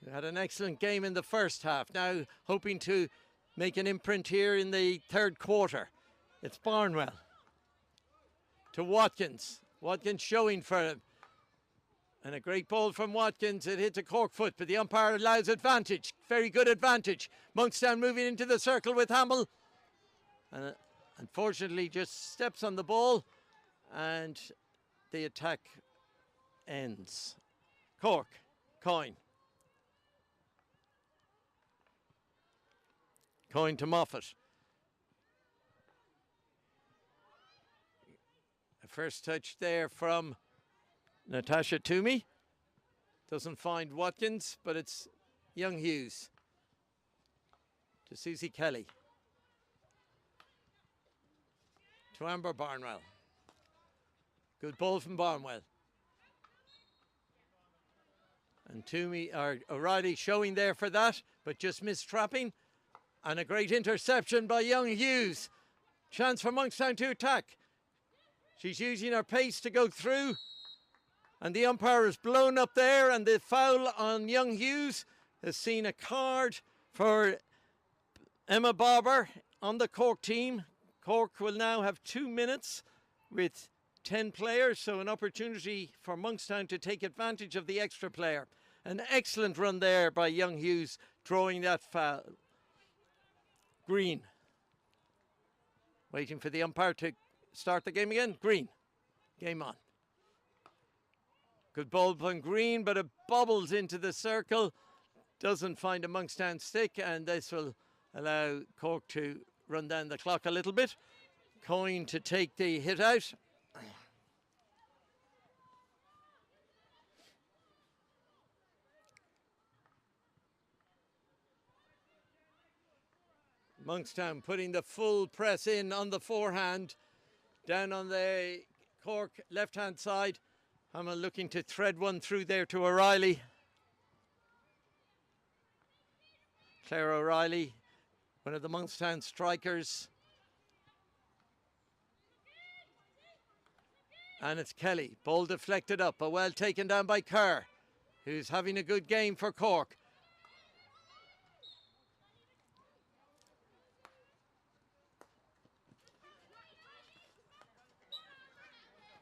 who had an excellent game in the first half. Now hoping to make an imprint here in the third quarter. It's Barnwell to Watkins. Watkins showing for him. And a great ball from Watkins. It hits a Cork foot, but the umpire allows advantage. Very good advantage. Monkstown moving into the circle with Hamill. And unfortunately just steps on the ball. And the attack ends. Cork, Coyne. Coyne to Moffat. first touch there from Natasha Toomey. Doesn't find Watkins, but it's Young Hughes to Susie Kelly. To Amber Barnwell. Good ball from Barnwell. And Toomey, or O'Reilly showing there for that, but just missed trapping. And a great interception by Young Hughes. Chance for Monkstown to attack. She's using her pace to go through. And the umpire is blown up there, and the foul on Young Hughes has seen a card for Emma Barber on the Cork team. Cork will now have 2 minutes with 10 players, so an opportunity for Monkstown to take advantage of the extra player. An excellent run there by Young Hughes, drawing that foul. Green. Waiting for the umpire to start the game again. Green. Game on. Good ball from Green, but it bobbles into the circle. Doesn't find a Monkstown stick, and this will allow Cork to run down the clock a little bit. Coyne to take the hit out. Monkstown putting the full press in on the forehand. Down on the Cork left-hand side. Hamill looking to thread one through there to O'Reilly. Claire O'Reilly, one of the Monkstown strikers. And it's Kelly. Ball deflected up, but well taken down by Kerr, who's having a good game for Cork.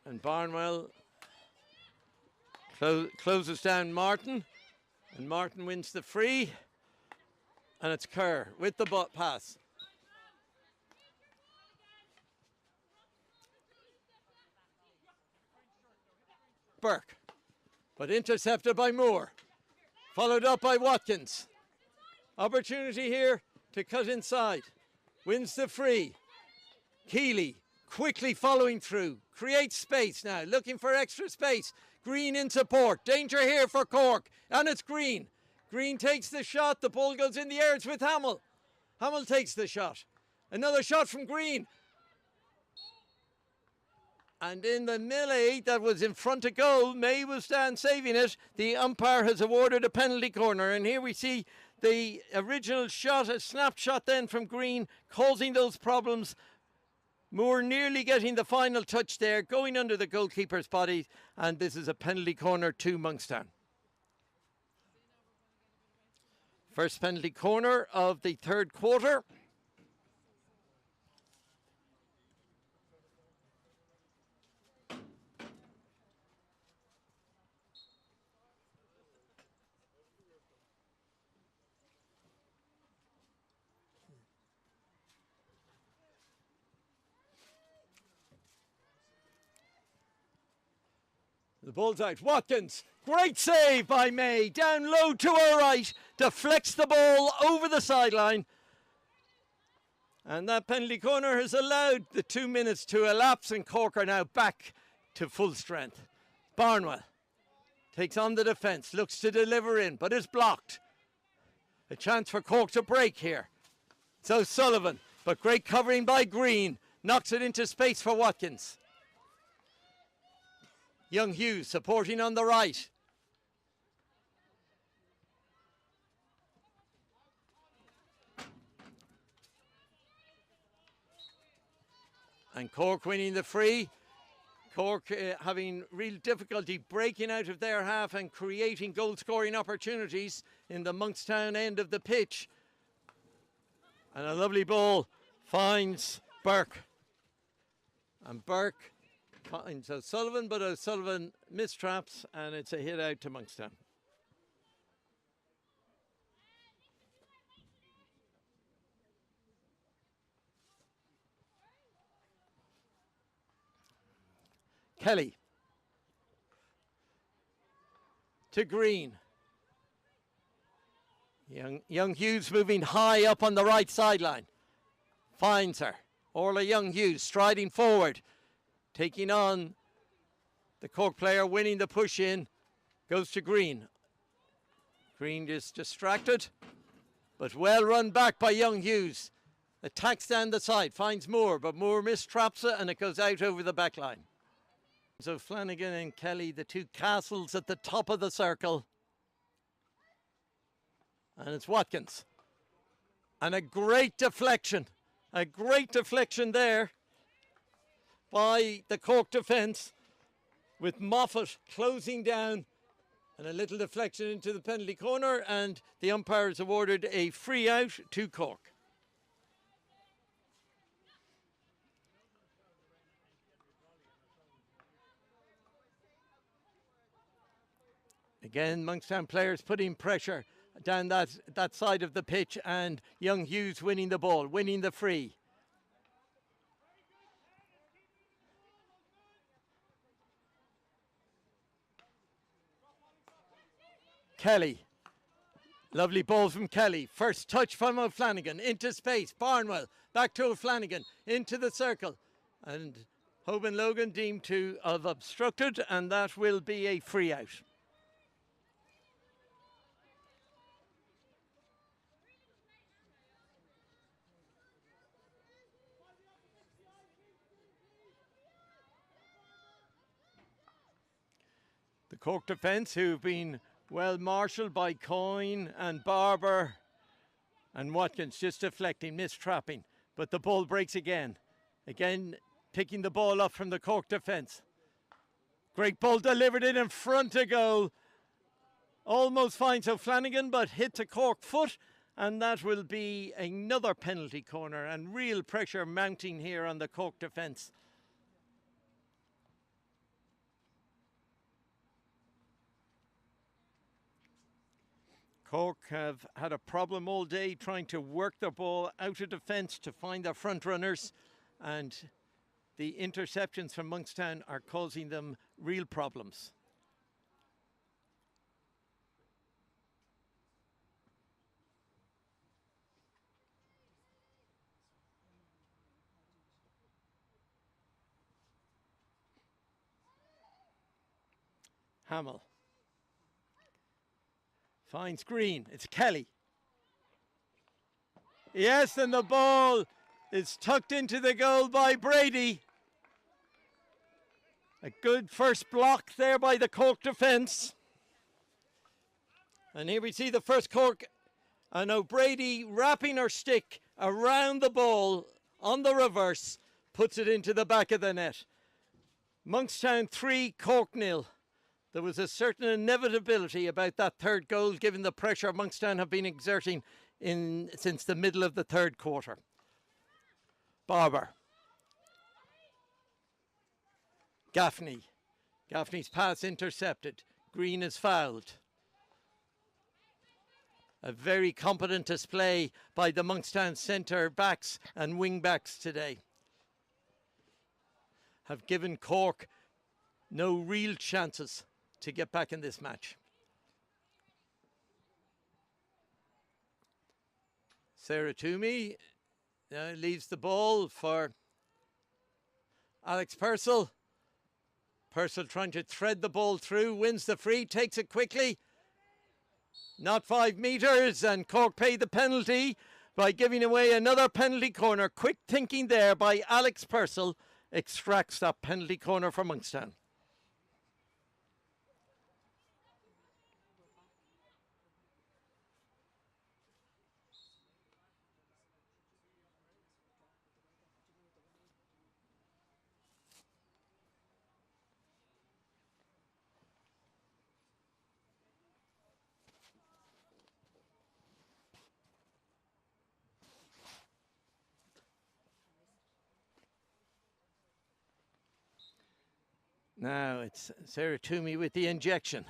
And Barnwell closes down Martin, and Martin wins the free, and it's Kerr with the pass. Burke, but intercepted by Moore, followed up by Watkins. Opportunity here to cut inside, wins the free. Keeley quickly following through, creates space now, looking for extra space. Green in support, danger here for Cork, and it's Green. Green takes the shot, the ball goes in the air, it's with Hamill. Hamill takes the shot. Another shot from Green. And in the melee that was in front of goal, May was down saving it. The umpire has awarded a penalty corner, and here we see the original shot, a snapshot then from Green, causing those problems. Moore nearly getting the final touch there, going under the goalkeeper's body, and this is a penalty corner to Monkstown. First penalty corner of the third quarter. The ball's out. Watkins, great save by May. Down low to her right, deflects the ball over the sideline. And that penalty corner has allowed the 2 minutes to elapse, and Cork are now back to full strength. Barnwell takes on the defence, looks to deliver in, but is blocked. A chance for Cork to break here. It's O'Sullivan, but great covering by Green. Knocks it into space for Watkins. Young Hughes supporting on the right. And Cork winning the free. Cork having real difficulty breaking out of their half and creating goal-scoring opportunities in the Monkstown end of the pitch. And a lovely ball finds Burke. And Burke finds O'Sullivan, but O'Sullivan mistraps, and it's a hit out to Monkstown. Kelly to Green. Young Hughes moving high up on the right sideline. Finds her. Orla Young Hughes striding forward taking on the Cork player, winning the push in, goes to Green. Green is distracted, but well run back by Young Hughes. Attacks down the side, finds Moore, but Moore mistraps it and it goes out over the back line. So Flanagan and Kelly, the two castles at the top of the circle. And it's Watkins. And a great deflection there by the Cork defence, with Moffat closing down, and a little deflection into the penalty corner, and the umpire has awarded a free out to Cork. Again, Monkstown players putting pressure down that side of the pitch, and Young Hughes winning the ball, winning the free. Kelly. Lovely ball from Kelly. First touch from O'Flanagan. Into space. Barnwell. Back to O'Flanagan. Into the circle. And Hoban Logan deemed to have obstructed, and that will be a free out. The Cork defence, who've been well marshalled by Coyne and Barber and Watkins, just deflecting, mistrapping, but the ball breaks again. Again, picking the ball up from the Cork defence. Great ball delivered in front of goal. Almost finds O'Flanagan, but hits a Cork foot, and that will be another penalty corner, and real pressure mounting here on the Cork defence. Cork have had a problem all day trying to work the ball out of defence to find their front runners, and the interceptions from Monkstown are causing them real problems. Hamill finds Green. It's Kelly. Yes, and the ball is tucked into the goal by Brady. A good first block there by the Cork defence. And here we see the first Cork, and O'Brady wrapping her stick around the ball on the reverse, puts it into the back of the net. Monkstown 3, Cork 0. There was a certain inevitability about that third goal, given the pressure Monkstown have been exerting since the middle of the third quarter. Barber. Gaffney. Gaffney's pass intercepted. Green is fouled. A very competent display by the Monkstown centre backs and wing backs today. Have given Cork no real chances to get back in this match. Sarah Toomey leaves the ball for Alex Purcell. Purcell trying to thread the ball through, wins the free, takes it quickly. Not 5 metres, and Cork pay the penalty by giving away another penalty corner. Quick thinking there by Alex Purcell extracts that penalty corner from Monkstown. Now it's Sarah Toomey with the injection.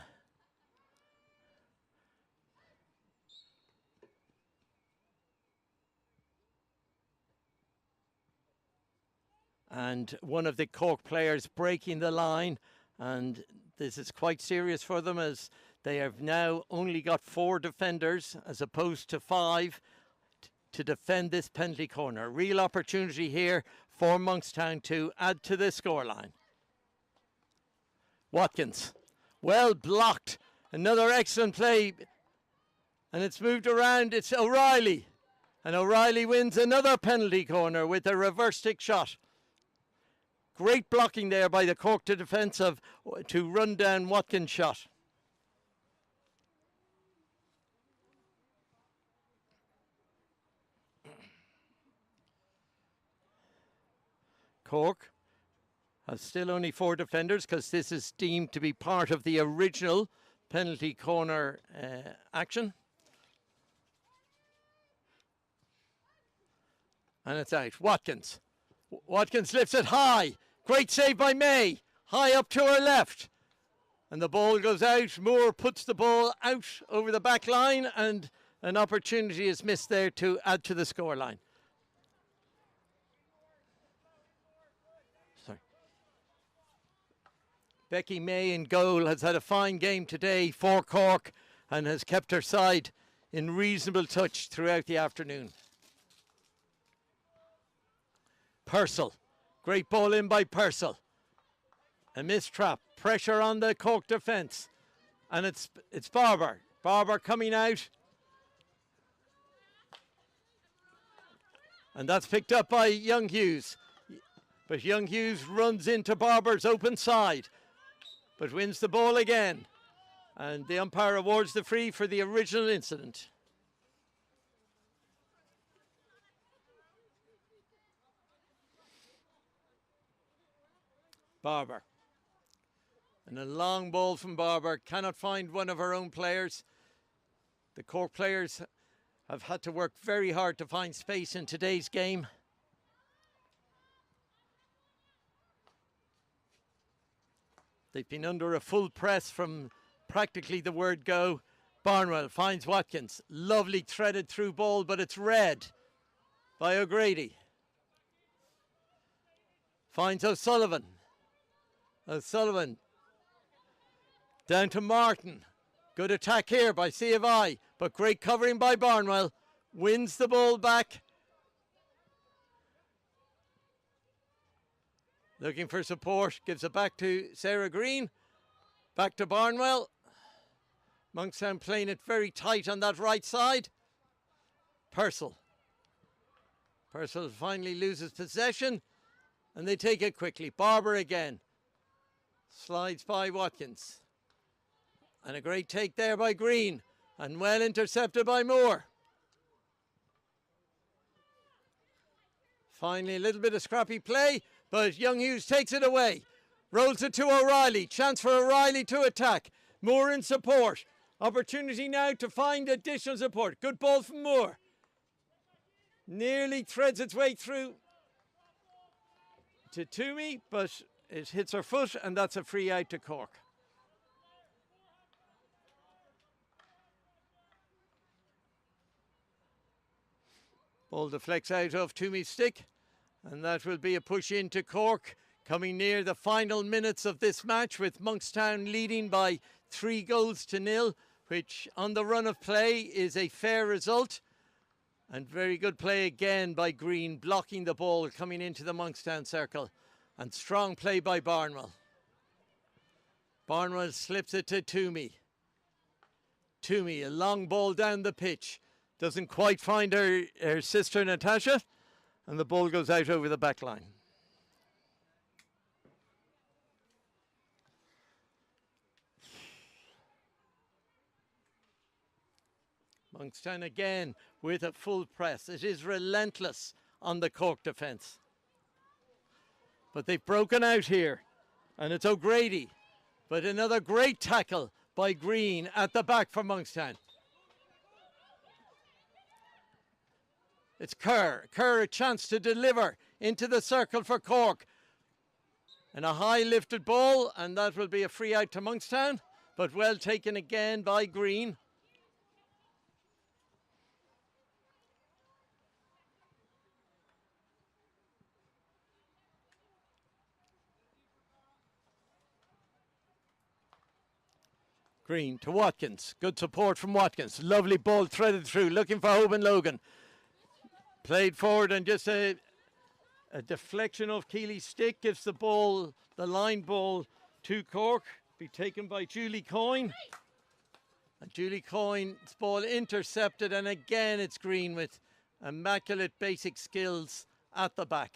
And one of the Cork players breaking the line, and this is quite serious for them, as they have now only got 4 defenders as opposed to 5 to defend this penalty corner. Real opportunity here for Monkstown to add to the scoreline. Watkins, well blocked. Another excellent play. And it's moved around. It's O'Reilly. And O'Reilly wins another penalty corner with a reverse stick shot. Great blocking there by the Cork defensive to run down Watkins' shot. Cork has still only 4 defenders because this is deemed to be part of the original penalty corner action. And it's out. Watkins. Watkins lifts it high. Great save by May. High up to her left. And the ball goes out. Moore puts the ball out over the back line, and an opportunity is missed there to add to the scoreline. Becky May in goal has had a fine game today for Cork and has kept her side in reasonable touch throughout the afternoon. Purcell, great ball in by Purcell. A missed trap, pressure on the Cork defence, and it's Barber. Barber coming out. And that's picked up by Young Hughes. But Young Hughes runs into Barber's open side, but wins the ball again. And the umpire awards the free for the original incident. Barber. And a long ball from Barber. Cannot find one of her own players. The Cork players have had to work very hard to find space in today's game. They've been under a full press from practically the word go. Barnwell finds Watkins. Lovely threaded through ball, but it's read by O'Grady. Finds O'Sullivan. O'Sullivan down to Martin. Good attack here by C of I, but great covering by Barnwell. Wins the ball back. Looking for support, gives it back to Sarah Green. Back to Barnwell. Monkstown playing it very tight on that right side. Purcell. Purcell finally loses possession, and they take it quickly. Barber again. Slides by Watkins. And a great take there by Green, and well intercepted by Moore. Finally, a little bit of scrappy play, but Young Hughes takes it away. Rolls it to O'Reilly. Chance for O'Reilly to attack. Moore in support. Opportunity now to find additional support. Good ball from Moore. Nearly threads its way through to Toomey, but it hits her foot, and that's a free out to Cork. Ball deflects out of Toomey's stick, and that will be a push into Cork, coming near the final minutes of this match, with Monkstown leading by 3-0, which on the run of play is a fair result. And very good play again by Green, blocking the ball coming into the Monkstown circle. And strong play by Barnwell. Barnwell slips it to Toomey. Toomey, a long ball down the pitch. Doesn't quite find her sister Natasha. And the ball goes out over the back line. Monkstown again with a full press. It is relentless on the Cork defence. But they've broken out here. And it's O'Grady. But another great tackle by Green at the back for Monkstown. It's Kerr. Kerr a chance to deliver into the circle for Cork. And a high lifted ball, and that will be a free out to Monkstown. But well taken again by Green. Green to Watkins. Good support from Watkins. Lovely ball threaded through. Looking for Hoban Logan. Played forward and just A deflection of Keely's stick gives the ball, the line ball, to Cork. Be taken by Julie Coyne. And Julie Coyne's ball intercepted, and again it's Green with immaculate basic skills at the back.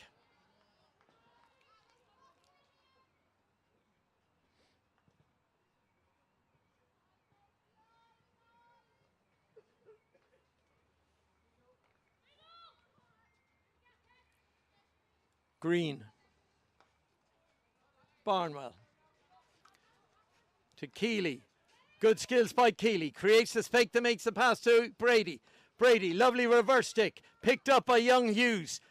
Green. Barnwell. To Keely. Good skills by Keely. Creates the spike that makes the pass to Brady. Brady, lovely reverse stick. Picked up by Young Hughes.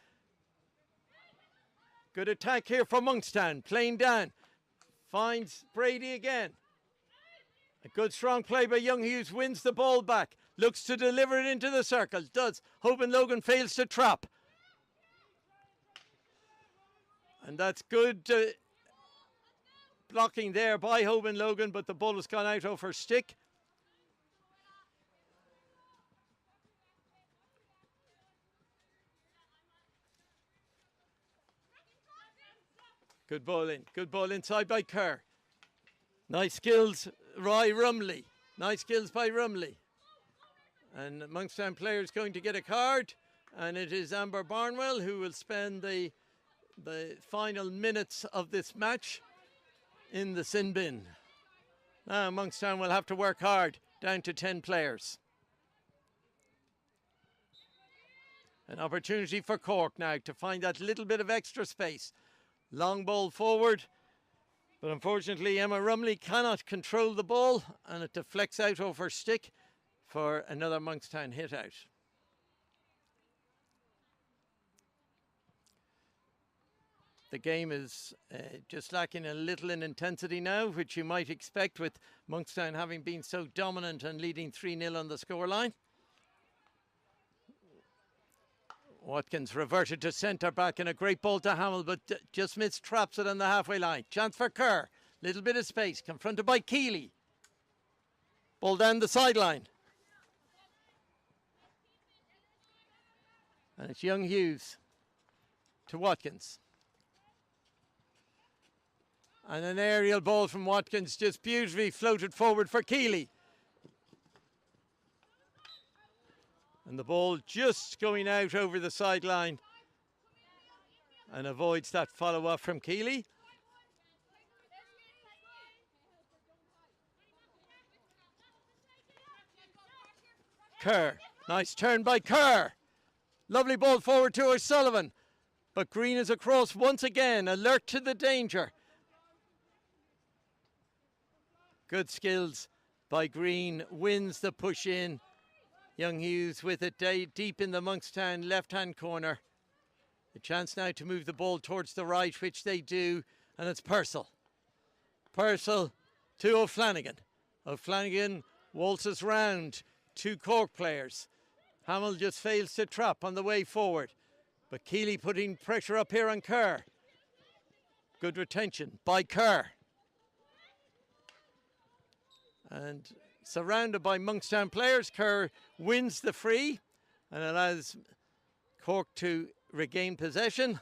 Good attack here for Monkstown. Playing down. Finds Brady again. A good strong play by Young Hughes. Wins the ball back. Looks to deliver it into the circle. Does. Hoban Logan fails to trap. And that's good blocking there by Hoban Logan, but the ball has gone out of her stick. Good ball in. Good ball inside by Kerr. Nice skills by Rumley. Nice skills by Rumley. And Monkstown player is going to get a card, and it is Amber Barnwell who will spend the final minutes of this match in the sin bin. Now Monkstown will have to work hard, down to 10 players. An opportunity for Cork now to find that little bit of extra space. Long ball forward, but unfortunately Emma Rumley cannot control the ball, and it deflects out of her stick for another Monkstown hit out. The game is just lacking a little in intensity now, which you might expect with Monkstown having been so dominant and leading 3-0 on the scoreline. Watkins reverted to centre back, and a great ball to Hamill, but just missed, traps it on the halfway line. Chance for Kerr. Little bit of space, confronted by Keely. Ball down the sideline. And it's Young Hughes to Watkins. And an aerial ball from Watkins, just beautifully floated forward for Keely. And the ball just going out over the sideline and avoids that follow-up from Keely. Kerr, nice turn by Kerr. Lovely ball forward to O'Sullivan. But Green is across once again, alert to the danger. Good skills by Green, wins the push in. Young Hughes with it deep in the Monkstown left-hand corner. A chance now to move the ball towards the right, which they do, and it's Purcell. Purcell to O'Flanagan. O'Flanagan waltzes round two Cork players. Hamill just fails to trap on the way forward. But Keely putting pressure up here on Kerr. Good retention by Kerr. And surrounded by Monkstown players, Kerr wins the free and allows Cork to regain possession.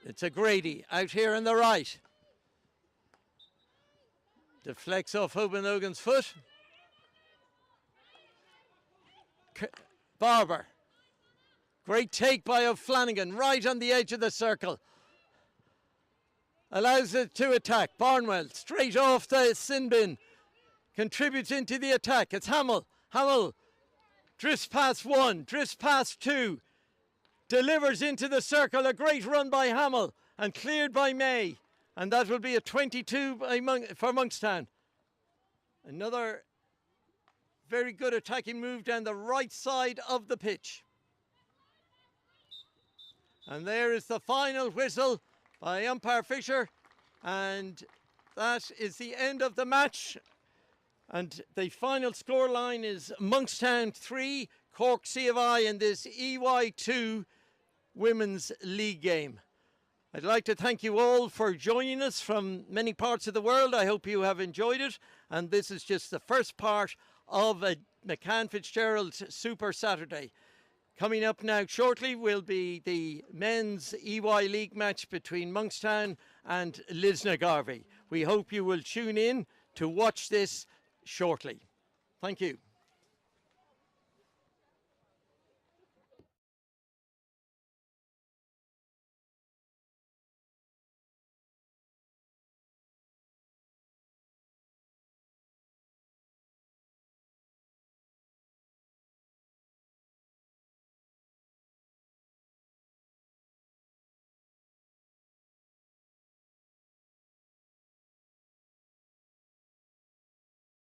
It's a Grady out here on the right. Deflects off Hoban Logan's foot. Barber. Great take by O'Flanagan, right on the edge of the circle. Allows it to attack. Barnwell straight off the sin bin. Contributes into the attack. It's Hamill. Hamill drifts past one, drifts past two. Delivers into the circle. A great run by Hamill and cleared by May. And that will be a 22 for Monkstown. Another very good attacking move down the right side of the pitch. And there is the final whistle by umpire Fisher, and that is the end of the match. And the final scoreline is Monkstown 3, Cork CFI in this EY2 Women's League game. I'd like to thank you all for joining us from many parts of the world. I hope you have enjoyed it. And this is just the first part of a McCann Fitzgerald Super Saturday. Coming up now shortly will be the men's EY League match between Monkstown and Lisnagarvey. We hope you will tune in to watch this shortly. Thank you.